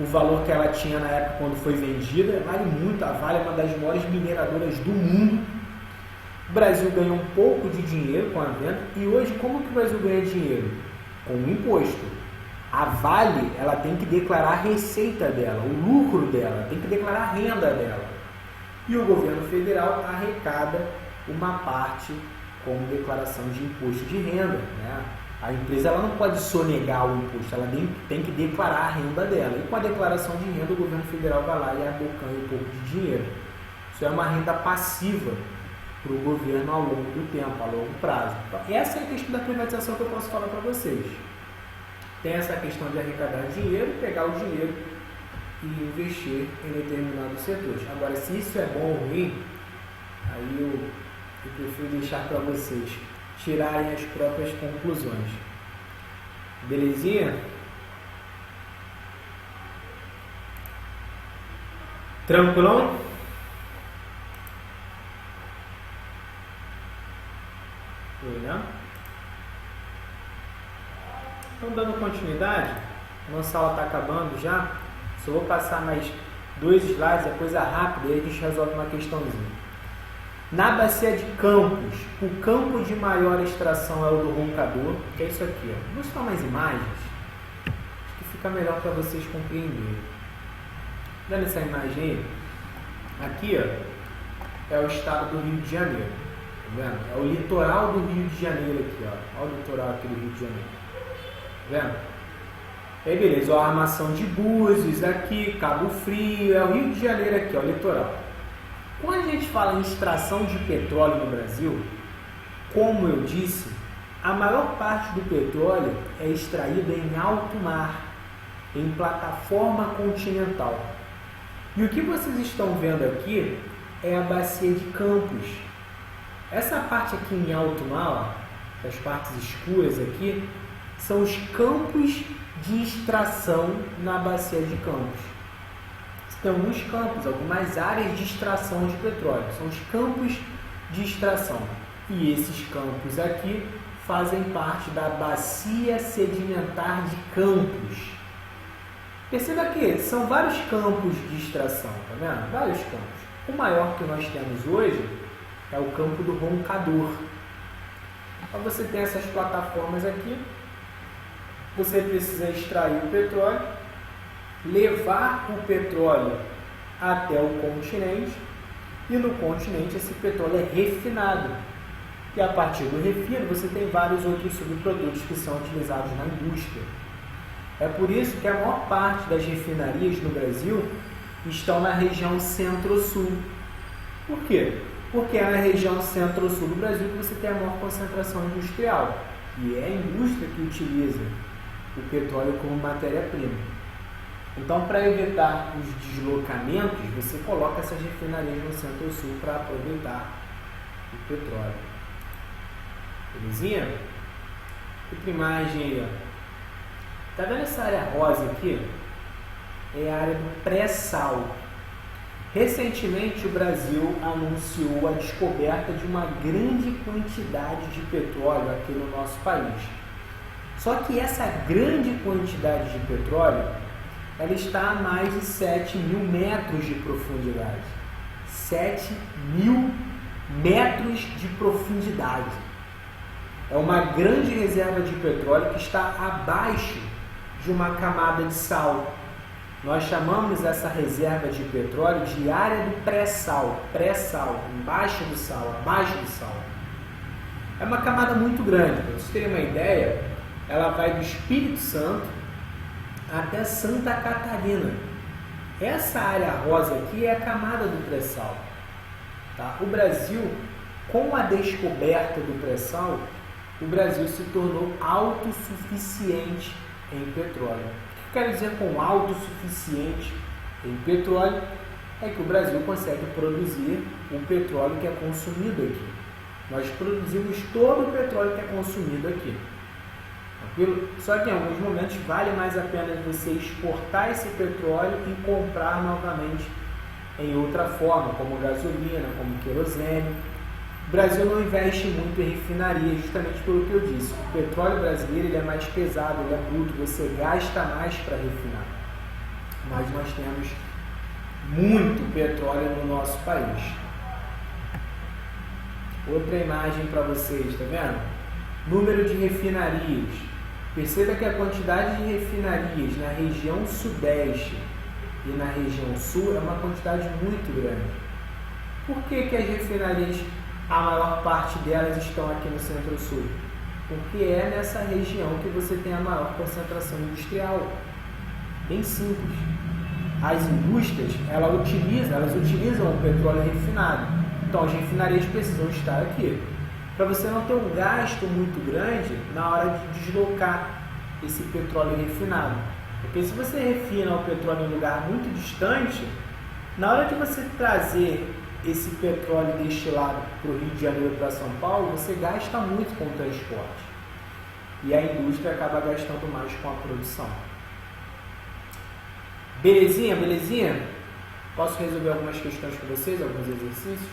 o valor que ela tinha na época quando foi vendida. Vale muito, a Vale é uma das maiores mineradoras do mundo. O Brasil ganhou um pouco de dinheiro com a venda. E hoje, como que o Brasil ganha dinheiro? Com o imposto. A Vale, ela tem que declarar a receita dela, o lucro dela, tem que declarar a renda dela. E o governo federal arrecada uma parte como declaração de imposto de renda, A empresa ela não pode sonegar o imposto, ela tem que declarar a renda dela. E com a declaração de renda, o governo federal vai lá e abocanha um pouco de dinheiro. Isso é uma renda passiva para o governo ao longo do tempo, a longo prazo. Então, essa é a questão da privatização que eu posso falar para vocês. Tem essa questão de arrecadar dinheiro, pegar o dinheiro e investir em determinados setores. Agora, se isso é bom ou ruim, aí eu prefiro deixar para vocês tirarem as próprias conclusões. Belezinha? Tranquilão? Foi, né? Então, dando continuidade, a nossa aula está acabando já. Só vou passar mais 2 slides, é coisa rápida, e aí a gente resolve uma questãozinha. Na bacia de Campos, o campo de maior extração é o do Roncador, que é isso aqui. Ó. Vou mostrar umas imagens, acho que fica melhor para vocês compreenderem. Vendo essa imagem aí? Aqui ó, é o estado do Rio de Janeiro. Tá vendo? É o litoral do Rio de Janeiro aqui. Ó. Olha o litoral aqui do Rio de Janeiro. Tá vendo? Aí beleza, ó, a armação de Búzios aqui, Cabo Frio, é o Rio de Janeiro aqui, ó, o litoral. Quando a gente fala em extração de petróleo no Brasil, como eu disse, a maior parte do petróleo é extraído em alto mar, em plataforma continental. E o que vocês estão vendo aqui é a bacia de Campos. Essa parte aqui em alto mar, ó, as partes escuras aqui, são os campos de extração na bacia de Campos. Tem alguns campos, algumas áreas de extração de petróleo, são os campos de extração. E esses campos aqui fazem parte da bacia sedimentar de Campos. Perceba que são vários campos de extração, tá vendo? Vários campos. O maior que nós temos hoje é o campo do Roncador. Então você tem essas plataformas aqui, você precisa extrair o petróleo, levar o petróleo até o continente e no continente esse petróleo é refinado. E a partir do refino você tem vários outros subprodutos que são utilizados na indústria. É por isso que a maior parte das refinarias no Brasil estão na região centro-sul. Por quê? Porque é na região centro-sul do Brasil que você tem a maior concentração industrial. E é a indústria que utiliza o petróleo como matéria-prima. Então, para evitar os deslocamentos, você coloca essas refinarias no centro-sul para aproveitar o petróleo. Belezinha? Outra imagem aí, ó. Tá vendo essa área rosa aqui? É a área do pré-sal. Recentemente, o Brasil anunciou a descoberta de uma grande quantidade de petróleo aqui no nosso país. Só que essa grande quantidade de petróleo ela está a mais de 7.000 metros de profundidade. 7.000 metros de profundidade. É uma grande reserva de petróleo que está abaixo de uma camada de sal. Nós chamamos essa reserva de petróleo de área do pré-sal. Pré-sal, embaixo do sal, abaixo do sal. É uma camada muito grande. Para vocês terem uma ideia, ela vai do Espírito Santo até Santa Catarina. Essa área rosa aqui é a camada do pré-sal. Tá? O Brasil, com a descoberta do pré-sal, o Brasil se tornou autossuficiente em petróleo. O que eu quero dizer com autossuficiente em petróleo? É que o Brasil consegue produzir o petróleo que é consumido aqui. Nós produzimos todo o petróleo que é consumido aqui. Só que em alguns momentos vale mais a pena você exportar esse petróleo e comprar novamente em outra forma, como gasolina, como querosene. O Brasil não investe muito em refinaria, justamente pelo que eu disse. O petróleo brasileiro ele é mais pesado, ele é bruto, você gasta mais para refinar. Mas nós temos muito petróleo no nosso país. Outra imagem para vocês, tá vendo? Número de refinarias. Perceba que a quantidade de refinarias na região sudeste e na região sul é uma quantidade muito grande. Por que as refinarias, a maior parte delas estão aqui no centro-sul? Porque é nessa região que você tem a maior concentração industrial. Bem simples. As indústrias, elas utilizam o petróleo refinado. Então, as refinarias precisam estar aqui. Para você não ter um gasto muito grande na hora de deslocar esse petróleo refinado. Porque se você refina o petróleo em um lugar muito distante, na hora de você trazer esse petróleo destilado para o Rio de Janeiro, para São Paulo, você gasta muito com o transporte. E a indústria acaba gastando mais com a produção. Belezinha, belezinha? Posso resolver algumas questões com vocês, alguns exercícios?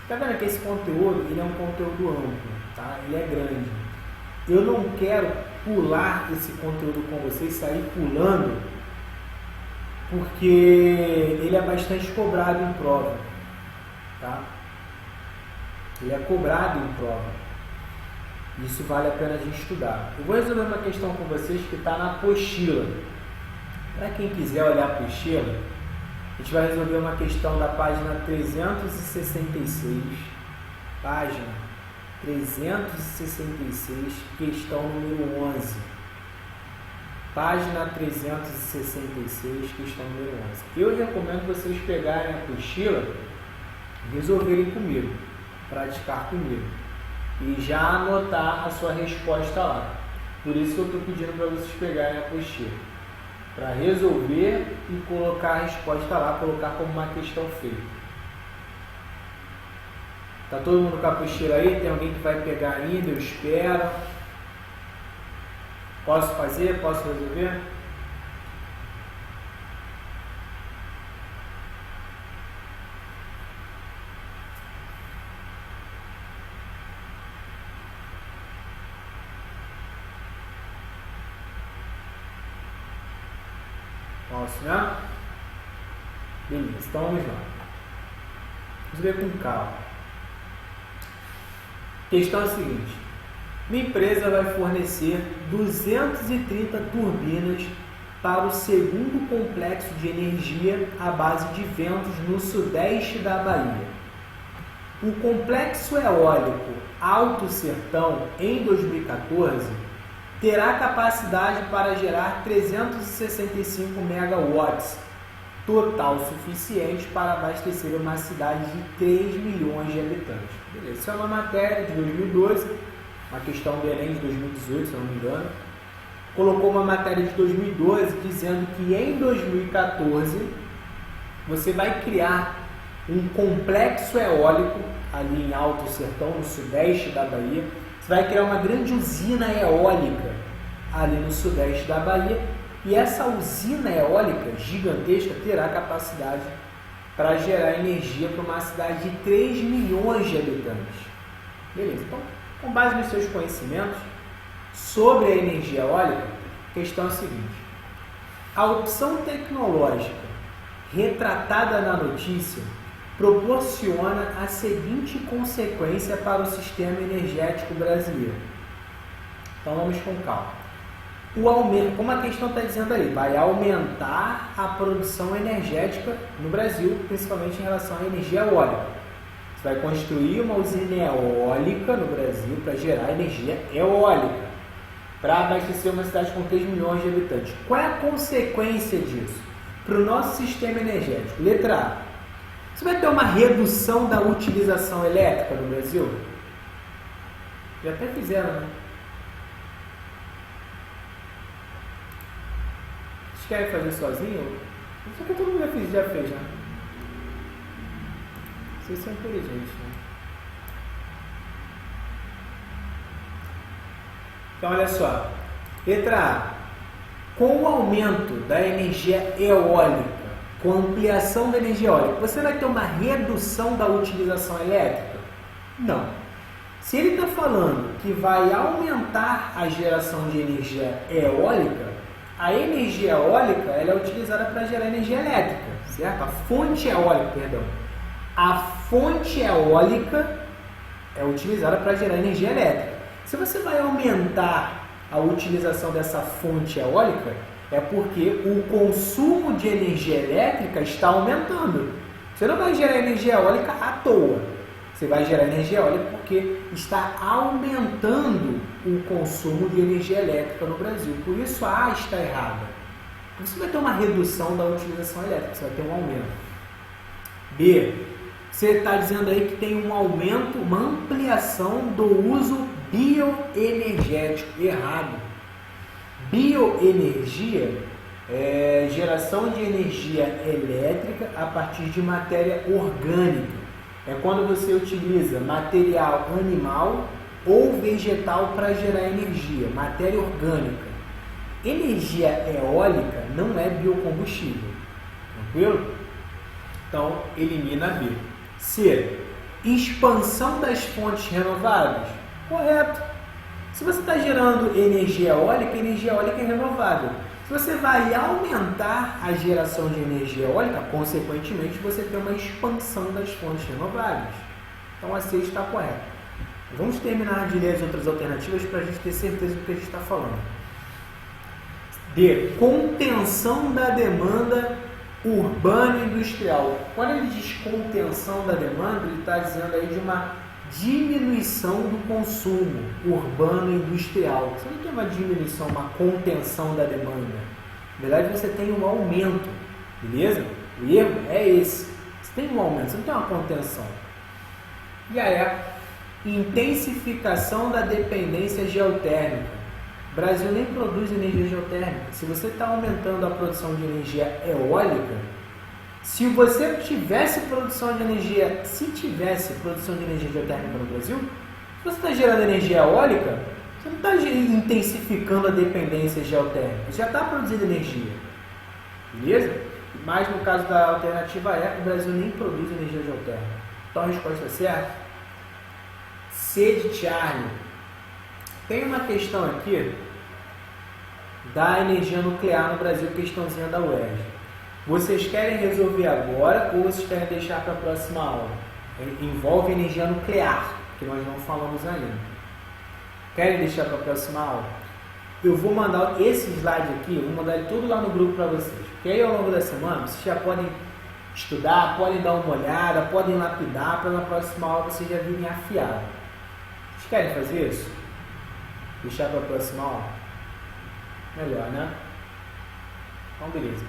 Está vendo que esse conteúdo, ele é um conteúdo amplo, tá? Ele é grande. Eu não quero pular esse conteúdo com vocês, sair pulando, porque ele é bastante cobrado em prova, tá? Ele é cobrado em prova. Isso vale a pena a gente estudar. Eu vou resolver uma questão com vocês que está na apostila. Para quem quiser olhar a apostila, a gente vai resolver uma questão da página 366, página 366, questão número 11. Página 366, questão número 11. Eu recomendo vocês pegarem a apostila e resolverem comigo, praticar comigo, e já anotar a sua resposta lá. Por isso que eu estou pedindo para vocês pegarem a apostila, para resolver e colocar a resposta lá, colocar como uma questão feita. Tá todo mundo com a apostila aí? Tem alguém que vai pegar ainda? Eu espero. Posso fazer? Posso resolver? Posso, né? Beleza, então vamos lá. Vamos ver com calma. Questão é a seguinte: minha empresa vai fornecer 230 turbinas para o segundo complexo de energia à base de ventos no sudeste da Bahia. O complexo eólico Alto Sertão, em 2014, terá capacidade para gerar 365 megawatts, total suficiente para abastecer uma cidade de 3 milhões de habitantes. Beleza. Isso é uma matéria de 2012, uma questão do Enem de 2018, se eu não me engano. Colocou uma matéria de 2012 dizendo que em 2014 você vai criar um complexo eólico ali em Alto Sertão, no sudeste da Bahia. Você vai criar uma grande usina eólica ali no sudeste da Bahia, e essa usina eólica gigantesca terá capacidade para gerar energia para uma cidade de 3 milhões de habitantes. Beleza, então, com base nos seus conhecimentos sobre a energia eólica, a questão é a seguinte: a opção tecnológica retratada na notícia proporciona a seguinte consequência para o sistema energético brasileiro. Então vamos com calma. O aumento, como a questão está dizendo aí, vai aumentar a produção energética no Brasil, principalmente em relação à energia eólica. Você vai construir uma usina eólica no Brasil para gerar energia eólica, para abastecer uma cidade com 3 milhões de habitantes. Qual é a consequência disso para o nosso sistema energético? Letra A: você vai ter uma redução da utilização elétrica no Brasil? Já até fizeram, né? Vocês querem fazer sozinho? Isso aqui todo mundo já fez, né? Vocês são inteligentes, né? Então, olha só. Letra A: com o aumento da energia eólica, com a ampliação da energia eólica, você vai ter uma redução da utilização elétrica? Não. Se ele está falando que vai aumentar a geração de energia eólica, a energia eólica ela é utilizada para gerar energia elétrica, certo? A fonte eólica, perdão. A fonte eólica é utilizada para gerar energia elétrica. Se você vai aumentar a utilização dessa fonte eólica, é porque o consumo de energia elétrica está aumentando. Você não vai gerar energia eólica à toa. Você vai gerar energia eólica porque está aumentando o consumo de energia elétrica no Brasil. Por isso a A está errada. Você vai ter uma redução da utilização elétrica, você vai ter um aumento. B, você está dizendo aí que tem um aumento, uma ampliação do uso bioenergético. Errado. Bioenergia é geração de energia elétrica a partir de matéria orgânica. É quando você utiliza material animal ou vegetal para gerar energia, matéria orgânica. Energia eólica não é biocombustível, tranquilo? Então, elimina B. C. Expansão das fontes renováveis. Correto. Se você está gerando energia eólica é renovável. Se você vai aumentar a geração de energia eólica, consequentemente você tem uma expansão das fontes renováveis. Então a C está correta. Vamos terminar de ler as outras alternativas para a gente ter certeza do que a gente está falando. D. Contenção da demanda urbana e industrial. Quando ele diz contenção da demanda, ele está dizendo aí de uma diminuição do consumo urbano e industrial. Você não tem uma diminuição, uma contenção da demanda. Na verdade, você tem um aumento, beleza? O erro é esse. Você tem um aumento, você não tem uma contenção. E aí, intensificação da dependência geotérmica. O Brasil nem produz energia geotérmica. Se você está aumentando a produção de energia eólica, se você tivesse produção de energia, geotérmica no Brasil, se você está gerando energia eólica, você não está intensificando a dependência geotérmica, você já está produzindo energia, beleza? Mas no caso da alternativa E, o Brasil nem produz energia geotérmica. Então a resposta certa, C de Charlie. Tem uma questão aqui da energia nuclear no Brasil, questãozinha da UERJ. Vocês querem resolver agora ou vocês querem deixar para a próxima aula? Envolve energia nuclear, que nós não falamos ainda. Querem deixar para a próxima aula? Eu vou mandar esse slide aqui, eu vou mandar ele todo lá no grupo para vocês. Porque aí ao longo da semana vocês já podem estudar, podem dar uma olhada, podem lapidar para na próxima aula vocês já virem afiados. Vocês querem fazer isso? Deixar para a próxima aula? Melhor, né? Então beleza.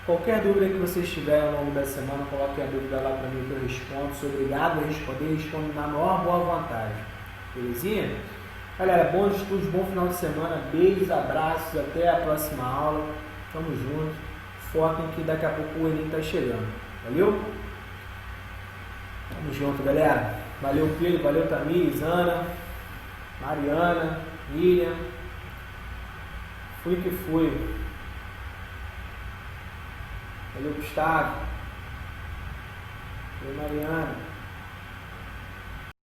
Qualquer dúvida que vocês tiverem ao longo da semana, coloquem a dúvida lá para mim que eu respondo. Sou obrigado a responder, respondo na maior boa vontade. Belezinha? Galera, bons estudos, bom final de semana. Beijos, abraços, até a próxima aula. Tamo junto. Foquem que daqui a pouco o Enem está chegando. Valeu? Tamo junto, galera. Valeu, Pedro, valeu, Tamires, Ana, Mariana, Miriam. Fui que fui. Valeu, Gustavo. Valeu, Mariana.